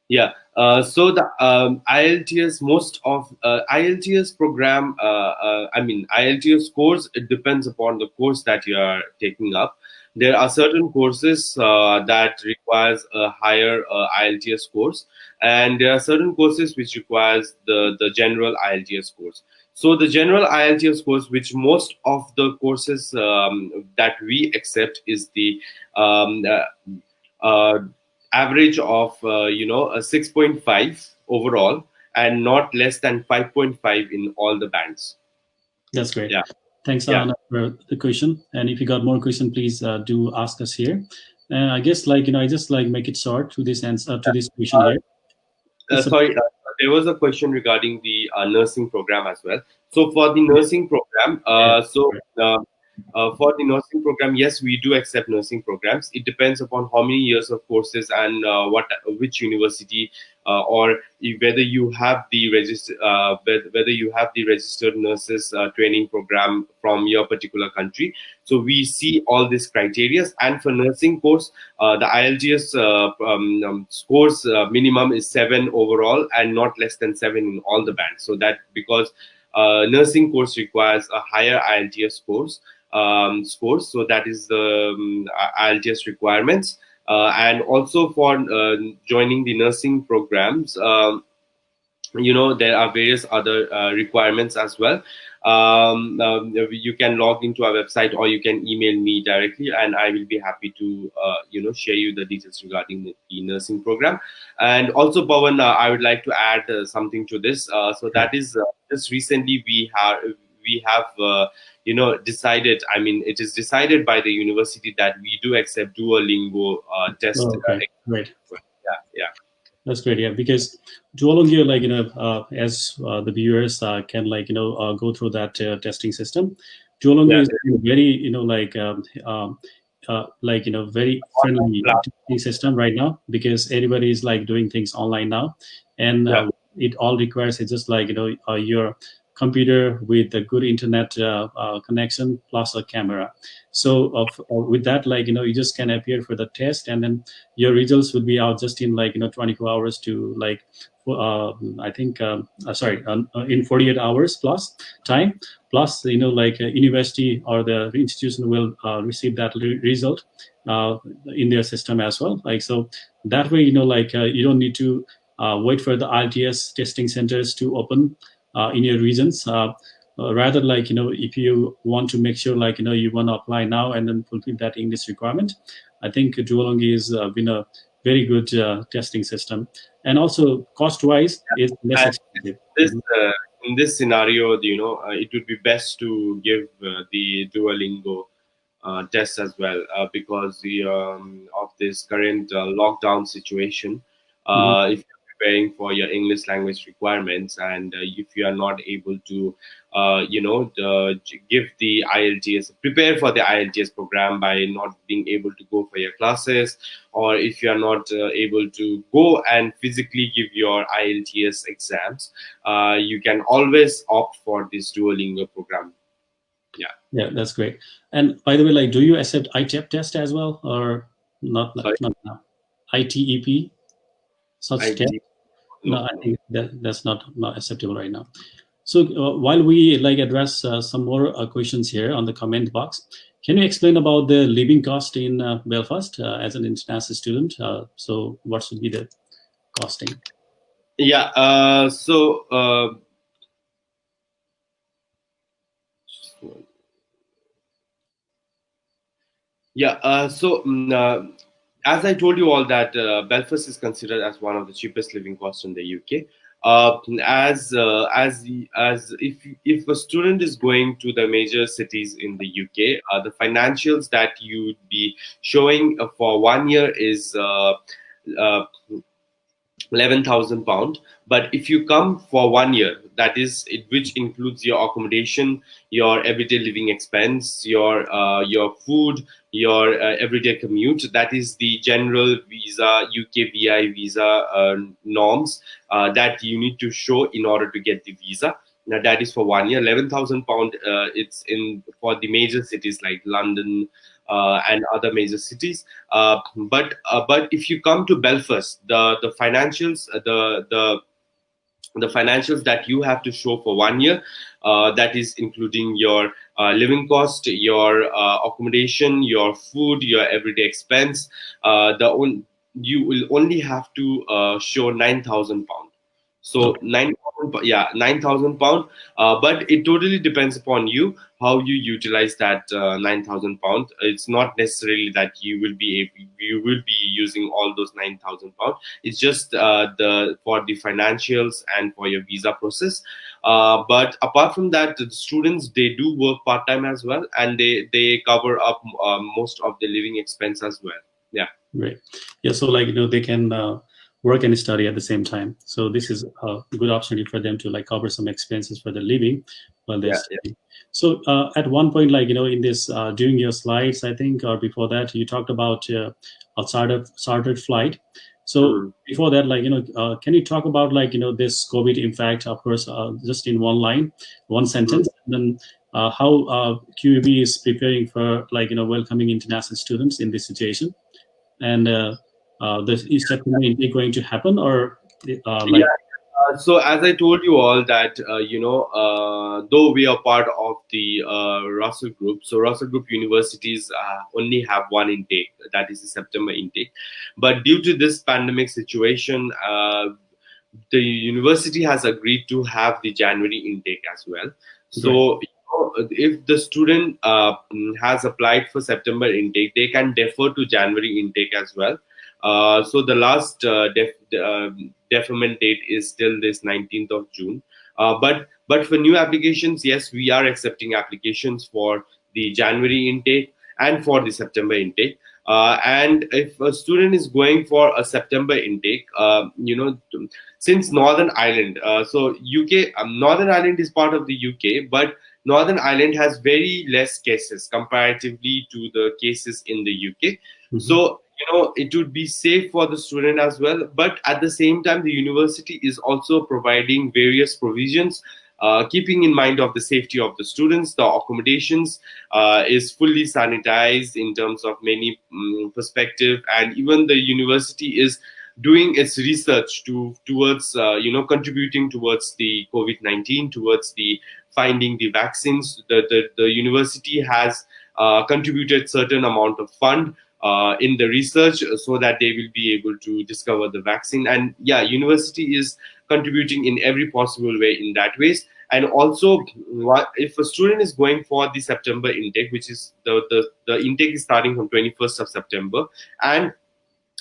Yeah. So the IELTS, most of IELTS program, IELTS course, it depends upon the course that you are taking up. There are certain courses that requires a higher IELTS course, and there are certain courses which requires the general IELTS course. So the general IELTS course, which most of the courses that we accept, is the average of a 6.5 overall, and not less than 5.5 in all the bands. That's great. Yeah. Thanks, Anna, for the question. And if you got more question, please do ask us here. And I guess I just make it short to this answer to this question here. Sorry, there was a question regarding the nursing program as well. So for the nursing program, For the nursing program, yes, we do accept nursing programs. It depends upon how many years of courses and which university, or whether you have the whether you have the registered nurses training program from your particular country. So we see all these criteria. And for nursing course, the IELTS scores minimum is 7 overall and not less than 7 in all the bands. So that because nursing course requires a higher IELTS scores. So that is the IELTS requirements. And also for joining the nursing programs, there are various other requirements as well. You can log into our website, or you can email me directly, and I will be happy to share you the details regarding the nursing program. And also, Pawan, I would like to add something to this. So that is just recently we have decided. I mean, it is decided by the university that we do accept Duolingo test. Oh, okay, great. Yeah. That's great, yeah. Because Duolingo, as the viewers can go through that testing system. Duolingo is very very friendly testing system right now, because everybody is doing things online now, and it all requires it's just your computer with a good internet connection plus a camera. So with that, you just can appear for the test, and then your results will be out just in 24 hours to I think in 48 hours plus time. Plus university or the institution will receive that result in their system as well. So that way you don't need to wait for the IELTS testing centers to open in your regions. Rather, if you want to make sure you want to apply now and then fulfill that English requirement, I think Duolingo has been a very good testing system, and also cost-wise is less expensive. In this scenario, it would be best to give the Duolingo test as well, because of this current lockdown situation. If you're preparing for your English language requirements, and if you are not able to give the IELTS, prepare for the IELTS program by not being able to go for your classes, or if you are not able to go and physically give your IELTS exams, you can always opt for this Duolingo program. Yeah, that's great. And by the way, do you accept ITEP test as well, or not? Not now. ITEP such test? No, I think that's not acceptable right now. So while we address some more questions here on the comment box, can you explain about the living cost in Belfast as an international student? So what should be the costing? Yeah. As I told you all that Belfast is considered as one of the cheapest living costs in the UK. As if a student is going to the major cities in the UK, the financials that you would be showing for 1 year is £11,000. But if you come for 1 year, that is which includes your accommodation, your everyday living expense, your food, your everyday commute, that is the general visa, UK VI visa norms that you need to show in order to get the visa. Now that is for 1 year. £11,000. It's in for the major cities like London and other major cities. But if you come to Belfast, the financials, the financials that you have to show for 1 year, that is including your living cost, your accommodation, your food, your everyday expense. You will only have to show £9,000. So Okay. £9,000. But it totally depends upon you how you utilize that £9,000. It's not necessarily that you will be using all those £9,000. It's just for the financials and for your visa process. But apart from that, the students, they do work part time as well, and they cover up most of the living expense as well. Yeah. Great. Yeah. So they can work and study at the same time. So this is a good opportunity for them to cover some expenses for their living, while they're Yeah, studying. So at one point, like, in this, during your slides, I think, or before that, you talked about a chartered flight. So Mhm. before that, like, can you talk about, like, this COVID impact, of course, just in one line, one sentence, and then how QUB is preparing for, like, welcoming international students in this situation, and is September intake going to happen, or Yeah. like? So as I told you all that though we are part of the Russell Group, so Russell Group universities only have one intake, that is the September intake. But due to this pandemic situation, the university has agreed to have the January intake as well. Great. So if the student has applied for September intake, they can defer to January intake as well. So the last deferment date is still this 19th of June. But for new applications, yes, we are accepting applications for the January intake and for the September intake. And if a student is going for a September intake, since Northern Ireland, so UK, Northern Ireland is part of the UK, but Northern Ireland has very less cases comparatively to the cases in the UK. Mhm. So it would be safe for the student as well. But at the same time, the university is also providing various provisions, keeping in mind of the safety of the students. The accommodations is fully sanitized in terms of many perspective, and even the university is doing its research towards contributing towards the COVID-19, towards the finding the vaccines. The university has contributed certain amount of fund in the research so that they will be able to discover the vaccine. And yeah, university is contributing in every possible way in that ways. And also, if a student is going for the September intake, which is the intake is starting from 21st of September, and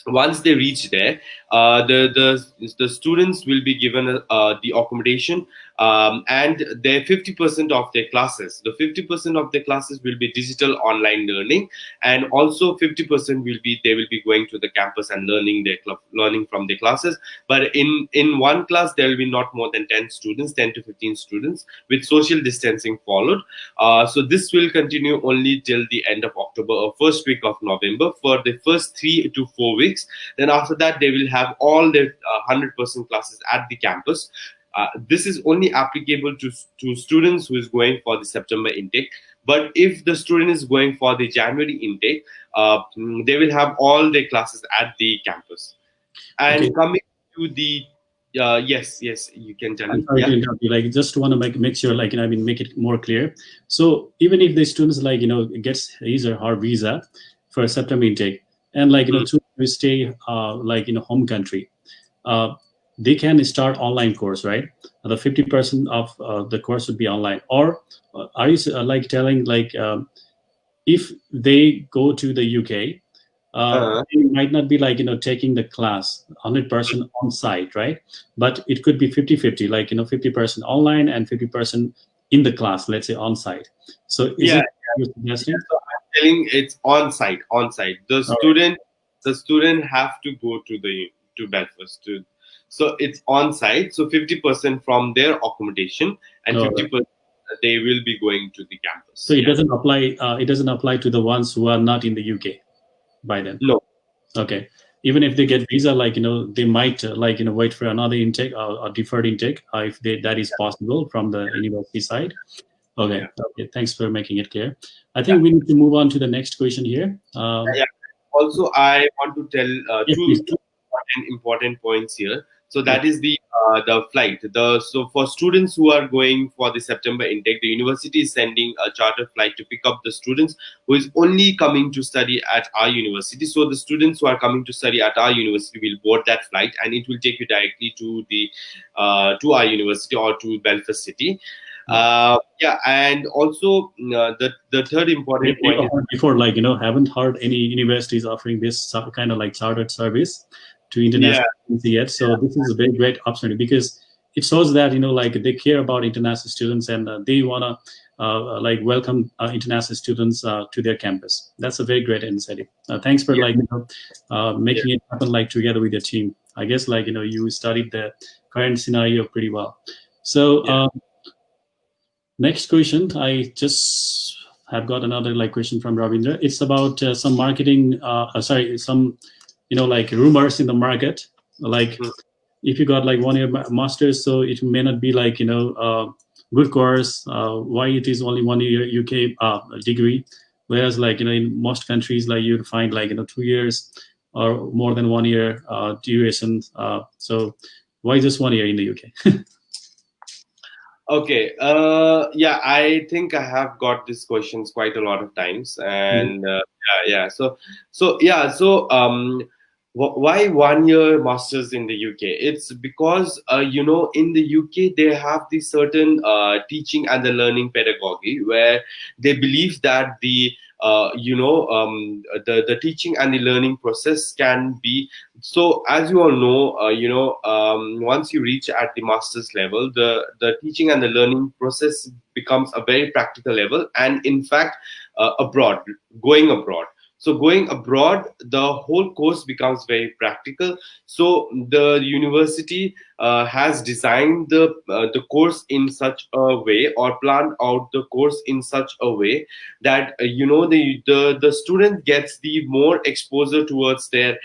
once they reach there, the students will be given the accommodation, and their 50% of their classes. The 50% of the classes will be digital online learning, and also 50% will be they will be going to the campus and learning from the classes. But in one class there will be not more than 10 students, 10 to 15 students, with social distancing followed. So this will continue only till the end of October or first week of November for the first 3 to 4 weeks. Then after that, they will have all their 100% classes at the campus. This is only applicable to students who is going for the September intake. But if the student is going for the January intake, they will have all their classes at the campus. And Okay. coming to the yes, you can tell I'm me. sorry Yeah. to interrupt you. Like, just want to make sure, like, make it more clear. So even if the students, like, gets his or her visa for September intake, and, like, Mm. to stay, like, home country, uh, they can start online course, right? The 50% of the course would be online. Or are you like telling, like, if they go to the UK, Uh, they might not be, like, taking the class 100% on site, right? But it could be 50-50, like, 50% online and 50% in the class, let's say on site. So is yeah. it you're suggesting? So I'm telling it's on site, on site. All right. The student have to go to Belfast. So it's on site. So 50% from their accommodation and All right. 50% they will be going to the campus. So it Yeah. doesn't apply. It doesn't apply to the ones who are not in the UK by then. No. Okay. Even if they get visa, like, they might, like, wait for another intake, or deferred intake, if that is possible from the university side. Okay. Yeah. Okay. Thanks for making it clear. I Yeah. think we need to move on to the next question here. Yeah. Also, I want to tell Yes, please. two important points here. So that is the flight. So for students who are going for the September intake, the university is sending a charter flight to pick up the students who is only coming to study at our university. So the students who are coming to study at our university will board that flight, and it will take you directly to our university or to Belfast City. Yeah, and also the third important point is Before, like, haven't heard any universities offering this kind of, like, chartered service to yeah. international students yet. So this is a very great opportunity, because it shows that, like, they care about international students, and they want to like, welcome international students to their campus. That's a very great initiative. Thanks for, Yeah. like, Yeah. making it happen, like, together with your team. I guess, like, you studied the current scenario pretty well. So Yeah. Next question, I just have got another question from Ravindra. It's about some marketing, some like rumors in the market. Like Hmm. if you got like 1 year masters, so it may not be good course. Why it is only 1 year UK degree, whereas in most countries you'd find 2 years or more than 1 year duration. So why just 1 year in the UK? Okay. Yeah, I think I have got these questions quite a lot of times, and yeah. Why 1 year masters in the UK? It's because in the UK they have this certain teaching and the learning pedagogy where they believe that the teaching and the learning process can be. So as you all know, once you reach at the master's level, the teaching and the learning process becomes a very practical level, and in fact, going abroad. So going abroad, the whole course becomes very practical. So the university has designed the course in such a way, or planned out the course in such a way that the student gets the more exposure towards their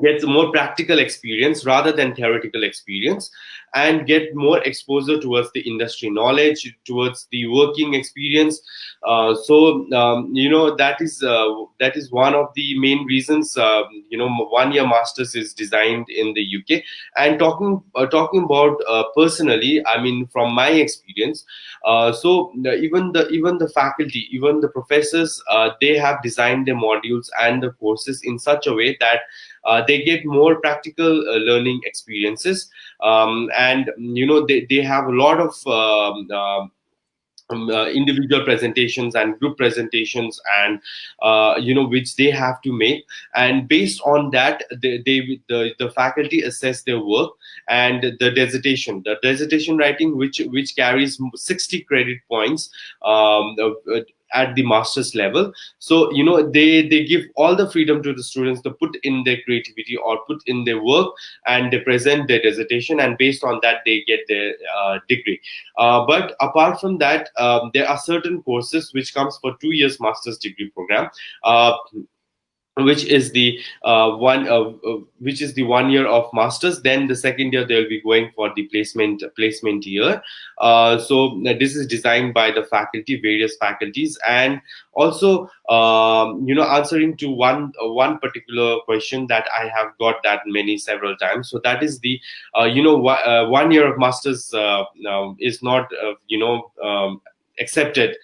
gets more practical experience rather than theoretical experience, and get more exposure towards the industry knowledge, towards the working experience. That is one of the main reasons 1 year masters is designed in the UK. And talking about personally, I mean, from my experience, even the faculty, even the professors, they have designed their modules and the courses in such a way that they get more practical learning experiences, and they have a lot of individual presentations and group presentations, and which they have to make, and based on that the faculty assess their work. And the dissertation writing, which carries 60 credit points, at the master's level. So they give all the freedom to the students to put in their creativity or put in their work, and they present their dissertation, and based on that they get their degree. But apart from that, there are certain courses which comes for 2 years master's degree program, which is the which is the 1 year of masters. Then the second year they'll be going for the placement year. This is designed by the faculty, various faculties. And also, answering to one particular question that I have got that many several times. So that is the 1 year of masters is not accepted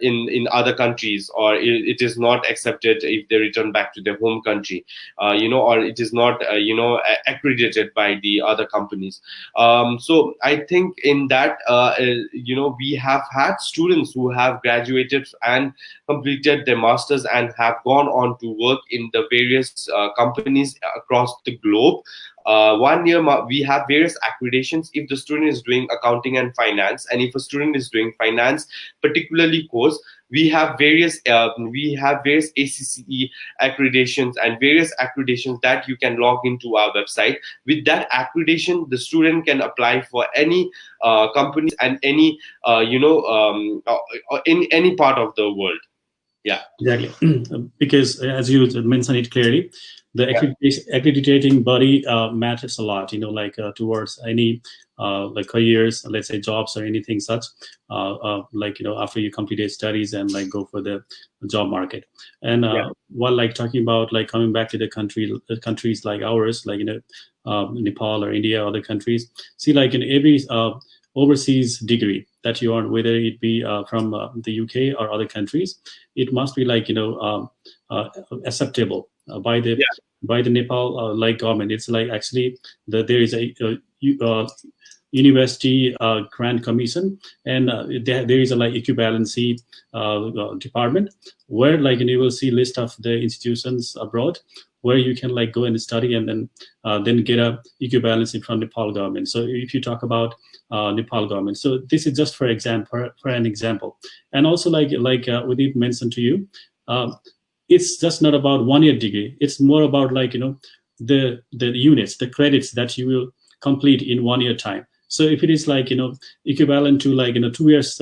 in other countries, or it is not accepted if they return back to their home country, or it is not accredited by the other companies. So I think in that we have had students who have graduated and completed their masters and have gone on to work in the various companies across the globe. 1 year we have various accreditations if the student is doing accounting and finance, and if a student is doing finance particularly course, we have various ACCE accreditations and various accreditations that you can log into our website. With that accreditation, the student can apply for any companies and any in any part of the world. Yeah, Exactly. Because as you mentioned it clearly, the yeah, accrediting body matters a lot, towards any careers, let's say jobs or anything such, after you completed studies and go for the job market. And yeah, while talking about coming back to the countries like ours, Nepal or India, other countries, see in every overseas degree that you earn, whether it be from the UK or other countries, it must be acceptable yeah, by the Nepal government. It's actually there is a university grant commission, and there is a equivalency department where you will see list of the institutions abroad where you can go and study, and then get a equivalency from Nepal government. So if you talk about Nepal government, so this is just for an example. And also Udit mentioned to you, it's just not about 1 year degree. It's more about the units, the credits that you will complete in 1 year time. So if it is like, equivalent to like, 2 years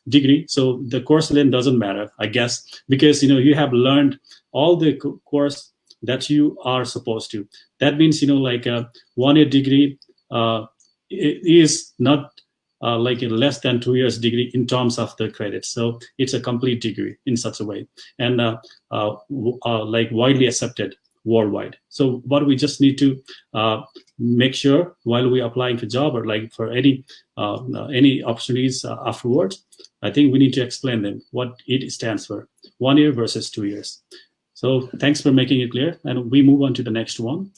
degree, so the course length doesn't matter, I guess, because, you have learned all the course that you are supposed to. That means, like a 1 year degree is not like a less than 2 years degree in terms of the credits. So it's a complete degree in such a way, and like widely accepted worldwide. So what we just need to make sure while we applying for job or like for any opportunities afterwards, I think we need to explain them what it stands for, 1 year versus 2 years. So thanks for making it clear. And we move on to the next one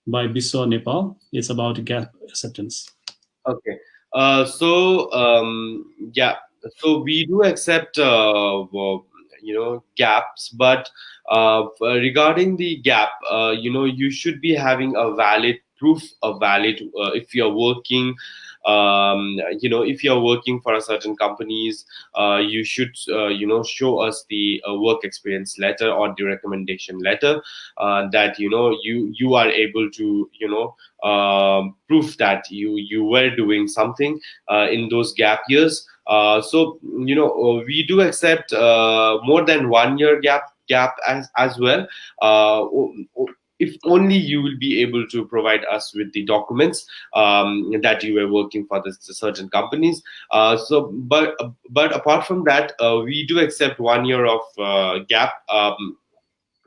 by Biswa Nepal. It's about gap acceptance. Okay. Yeah, so we do accept gaps, but regarding the gap, you should be having a valid proof, a valid if you're working. If you're working for a certain companies, you should show us the work experience letter or the recommendation letter, that you are able to proof that you were doing something in those gap years. We do accept more than 1 year gap as well. If only you will be able to provide us with the documents that you were working for the certain companies. But apart from that, we do accept 1 year of gap.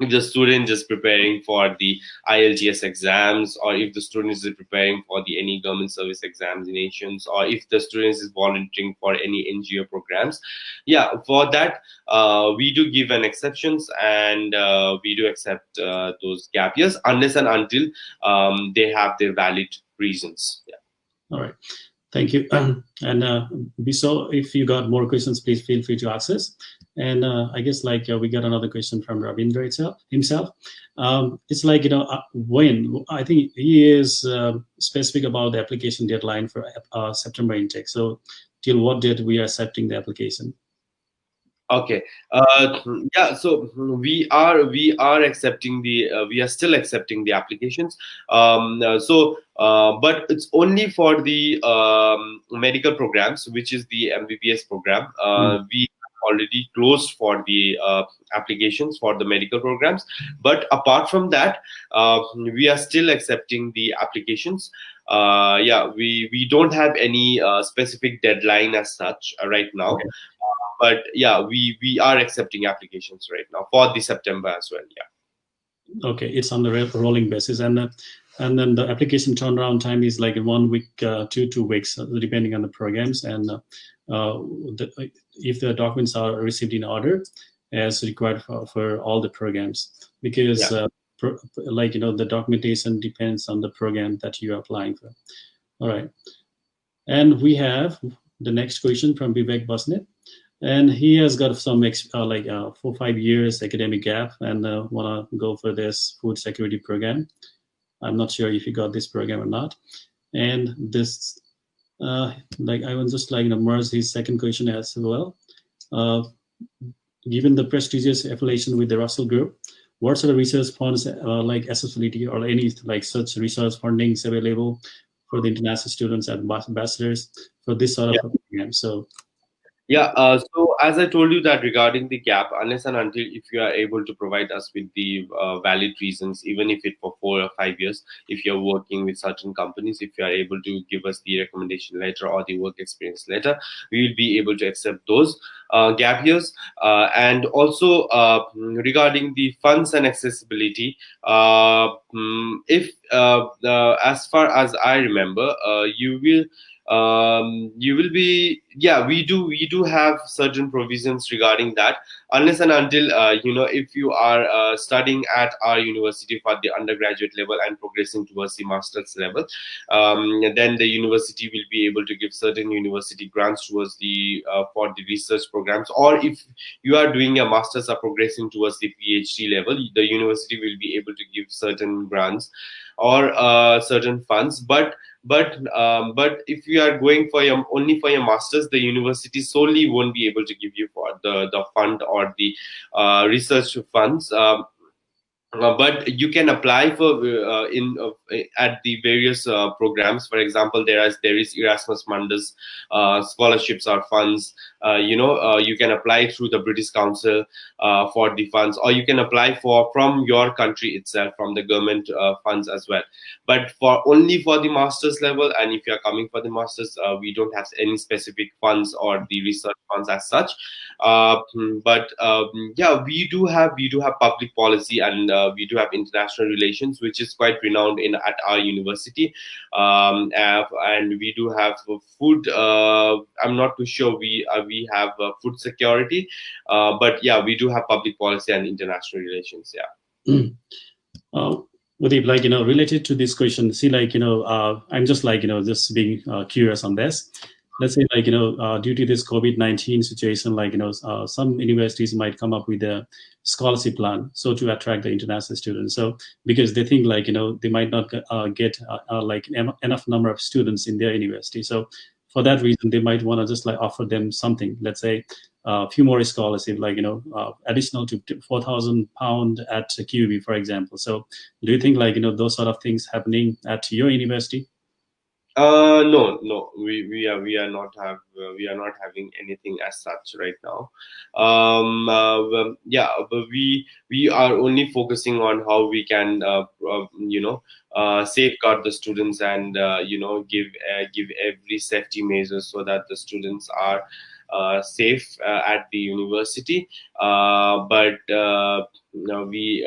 If the student is preparing for the IELTS exams, or if the student is preparing for the any government service examinations, or if the student is volunteering for any NGO programs, yeah, for that we do give an exceptions, and we do accept those gap years unless and until they have their valid reasons. Yeah. All right. Thank you. And Biso, if you got more questions, please feel free to ask us. And I guess like we got another question from Ravindra himself. It's like, when I think he is specific about the application deadline for September intake. So till what date we are accepting the application? Okay. Yeah. So we are accepting we are still accepting the applications. But it's only for the medical programs, which is the MBBS program. We already closed for the applications for the medical programs. But apart from that, we are still accepting the applications. Yeah, we don't have any specific deadline as such right now. Okay. But yeah, we are accepting applications right now for the September as well. Yeah. Okay, it's on the rolling basis, and then the application turnaround time is like 1 week to 2 weeks, depending on the programs, and if the documents are received in order as required for all the programs, because the documentation depends on the program that you are applying for. All right, and we have the next question from Vivek Basnet. And he has got some 4 or 5 years academic gap, and want to go for this food security program. I'm not sure if he got this program or not. And this, I will just merge his second question as well. Given the prestigious affiliation with the Russell Group, what sort of research funds accessibility or any such research fundings available for the international students and ambassadors for this sort of program? So. Yeah, so as I told you that regarding the gap, unless and until if you are able to provide us with the valid reasons, even if it for 4 or 5 years, if you're working with certain companies, if you are able to give us the recommendation letter or the work experience letter, we will be able to accept those gap years. And also regarding the funds and accessibility, if as far as I remember, you will be, yeah, we do have certain provisions regarding that, unless and until if you are studying at our university for the undergraduate level and progressing towards the master's level, then the university will be able to give certain university grants towards the for the research programs. Or if you are doing a master's or progressing towards the PhD level, the university will be able to give certain grants or certain funds. But if you are going for only for your masters, the university solely won't be able to give you for the fund or the research funds. But you can apply for at the various programs. For example, there is Erasmus Mundus scholarships or funds. You can apply through the British Council for the funds, or you can apply for from your country itself, from the government funds as well. But for only for the master's level, and if you are coming for the masters, we don't have any specific funds or the research funds as such. But yeah, we do have public policy, and we do have international relations, which is quite renowned in at our university. And we do have food. I'm not too sure we have food security, but yeah, we do have public policy and international relations. Yeah. uh, Udip, related to this question, see, I'm just just being curious on this. Let's say, due to this COVID-19 situation, some universities might come up with a scholarship plan, so to attract the international students. So because they think, they might not get enough number of students in their university. So for that reason, they might want to just offer them something. Let's say a few more scholarship, additional to £4,000 at QB, for example. So do you think those sort of things happening at your university? No, we are not having anything as such right now. Yeah, but we are only focusing on how we can, safeguard the students, and give every safety measures so that the students are safe at the university. But no, we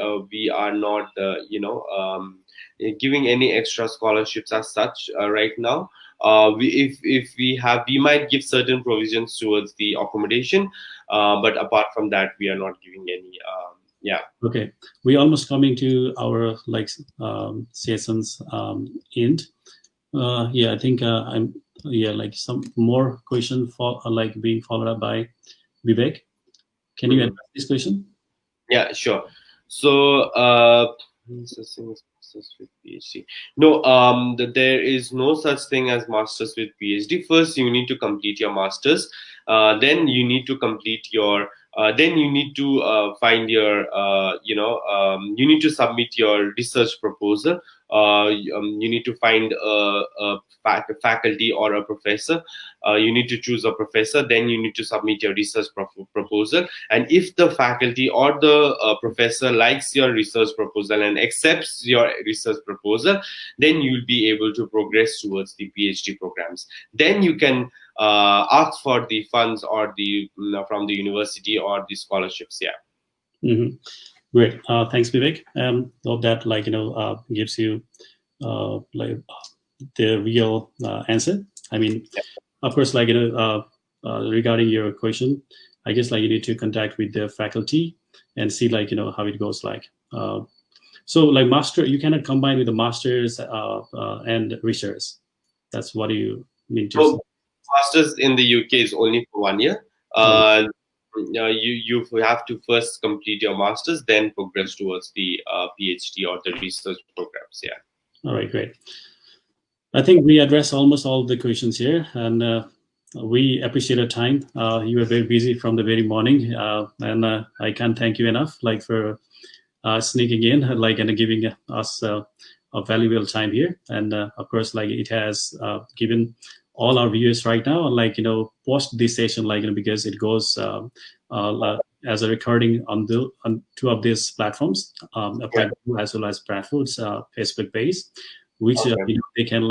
are not, giving any extra scholarships as such right now. If we have, we might give certain provisions towards the accommodation, but apart from that, we are not giving any. Yeah. Okay, we almost coming to our sessions end. Yeah, I think I'm some more question for being followed up by Vivek. Can you address this question? Yeah, sure. So, masters with PhD. No, there is no such thing as masters with PhD. First, you need to complete your masters. Then you need to complete your. Then you need to find your. You need to submit your research proposal. You need to find a faculty or a professor. You need to choose a professor. Then you need to submit your research proposal. And if the faculty or the professor likes your research proposal and accepts your research proposal, then you'll be able to progress towards the PhD programs. Then you can ask for the funds or the from the university or the scholarships. Yeah. Mm-hmm. Great. Thanks, Vivek. Hope that gives you the real answer. I mean, Yeah. of course, regarding your question, I guess you need to contact with the faculty and see how it goes like. So master, you cannot combine with the masters and research. That's what you mean to say. So masters in the UK is only for 1 year. You have to first complete your masters, then progress towards the PhD or the research programs. Yeah. All right, great. I think we addressed almost all the questions here, and we appreciate your time. You were very busy from the very morning, and I can't thank you enough, for sneaking in, and giving us a valuable time here. And of course, it has given all our viewers right now, post this session, because it goes as a recording on two of these platforms, as well as Bradford's Facebook page, which they can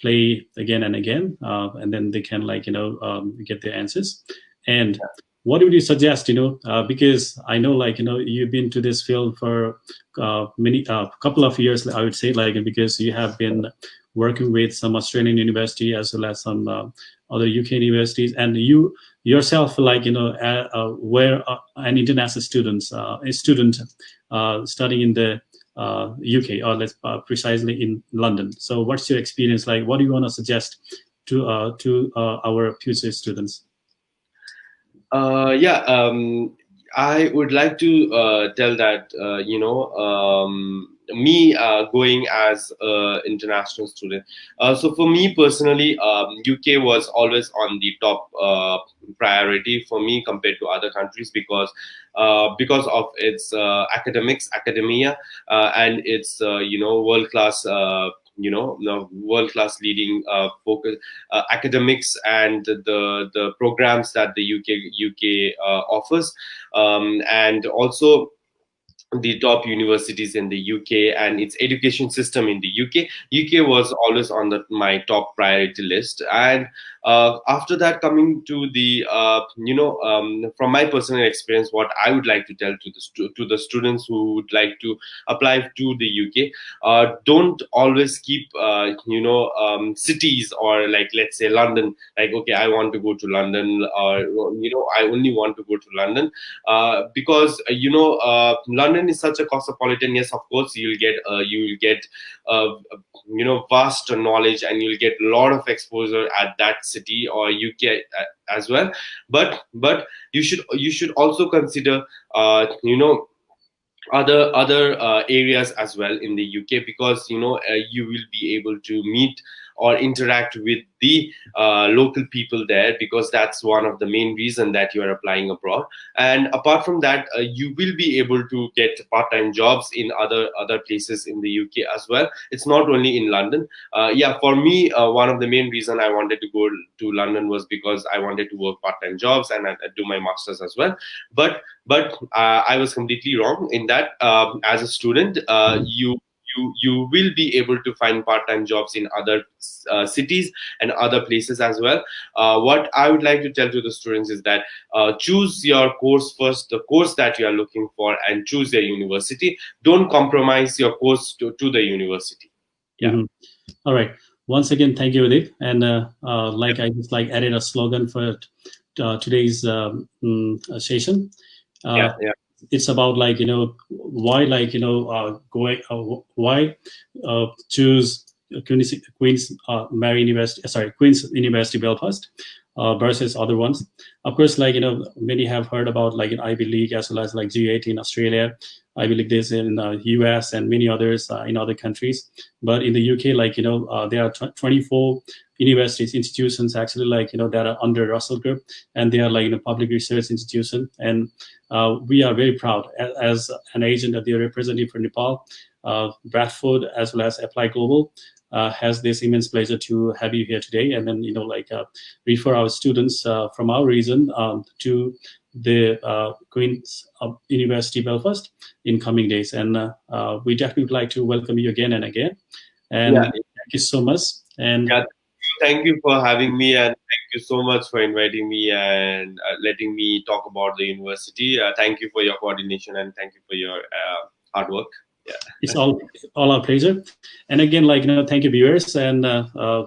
play again and again, and then they can get their answers. And what would you suggest? Because I know you've been to this field for couple of years, I would say, because you have been working with some Australian university as well as some other UK universities, and you yourself were an international student studying in the UK, or precisely in London. So what's your experience like? What do you want to suggest to our future students? I would like to tell that me going as an international student. So for me personally, UK was always on the top priority for me compared to other countries, because of its academics, academia, and its world class. World class leading focus academics, and the programs that the UK offers, and also the top universities in the UK and its education system in the UK. UK was always on my top priority list. And after that, coming to the from my personal experience, what I would like to tell to the students who would like to apply to the UK, don't always keep cities, or like, let's say London, like, okay, I want to go to London, or I only want to go to London, because London is such a cosmopolitan. Yes, of course, you will get uh, vast knowledge, and you'll get a lot of exposure at that city or UK as well. But you should also consider other areas as well in the UK, because you will be able to meet or interact with the local people there, because that's one of the main reason that you are applying abroad. And apart from that, you will be able to get part-time jobs in other places in the UK as well. It's not only in London. Yeah, for me, one of the main reason I wanted to go to London was because I wanted to work part-time jobs and do my masters as well. But I was completely wrong in that. As a student, you will be able to find part-time jobs in other cities and other places as well. What I would like to tell to the students is that choose your course first, the course that you are looking for, and choose your university. Don't compromise your course to the university. Yeah. All right. Once again, thank you, Udip. And I just added a slogan for today's session. Yeah. It's about why why choose Queen's Mary University, Queen's University Belfast versus other ones. Of course, many have heard about Ivy League, as well as G8 in Australia, Ivy League this in US, and many others in other countries. But in the UK, there are 24 universities, institutions actually that are under Russell Group, and they are public research institution. And we are very proud as an agent of the representative for Nepal, Bradford, as well as Apply Global. Has this immense pleasure to have you here today, and then refer our students from our region to the Queen's University Belfast in coming days. And we definitely would like to welcome you again and again. And thank you so much. And thank you for having me, and thank you so much for inviting me and letting me talk about the university. Thank you for your coordination, and thank you for your hard work. Yeah. It's all our pleasure. And again, thank you, viewers, and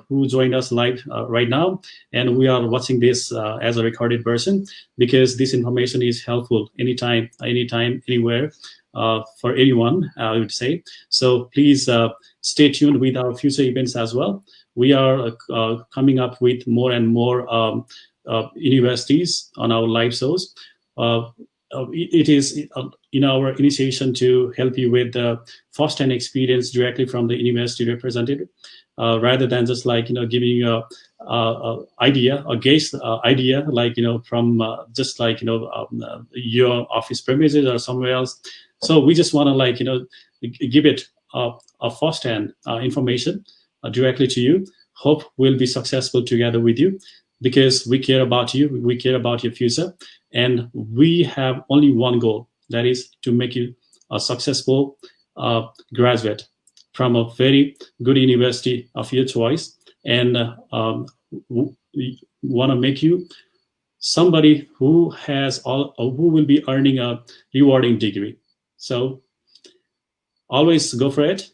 who joined us live right now. And we are watching this as a recorded version, because this information is helpful anytime, anywhere, for anyone, I would say. So please stay tuned with our future events as well. We are coming up with more and more universities on our live shows. It is in our initiation to help you with the first-hand experience directly from the university representative, rather than just giving you a idea, a guess idea, from just your office premises or somewhere else. So we just want to give it a first-hand information directly to you. Hope we'll be successful together with you, because we care about you, we care about your future, and we have only one goal, that is to make you a successful graduate from a very good university of your choice, and we want to make you somebody who who will be earning a rewarding degree. So always go for it,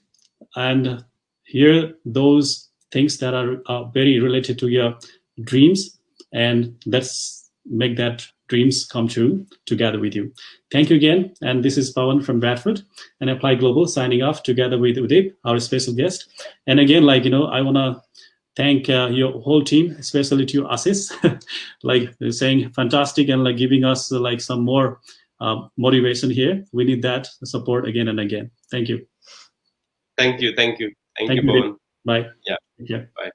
and hear those things that are very related to your dreams, and let's make that dreams come true together with you. Thank you again. And this is Pawan from Bradford and Apply Global signing off together with Udip, our special guest. And again, I want to thank your whole team, especially to Asis, saying fantastic and giving us some more motivation here. We need that support again and again. Thank you. Thank you. Thank you. Thank you, you. Pawan. Bye. Yeah. Yeah. Bye.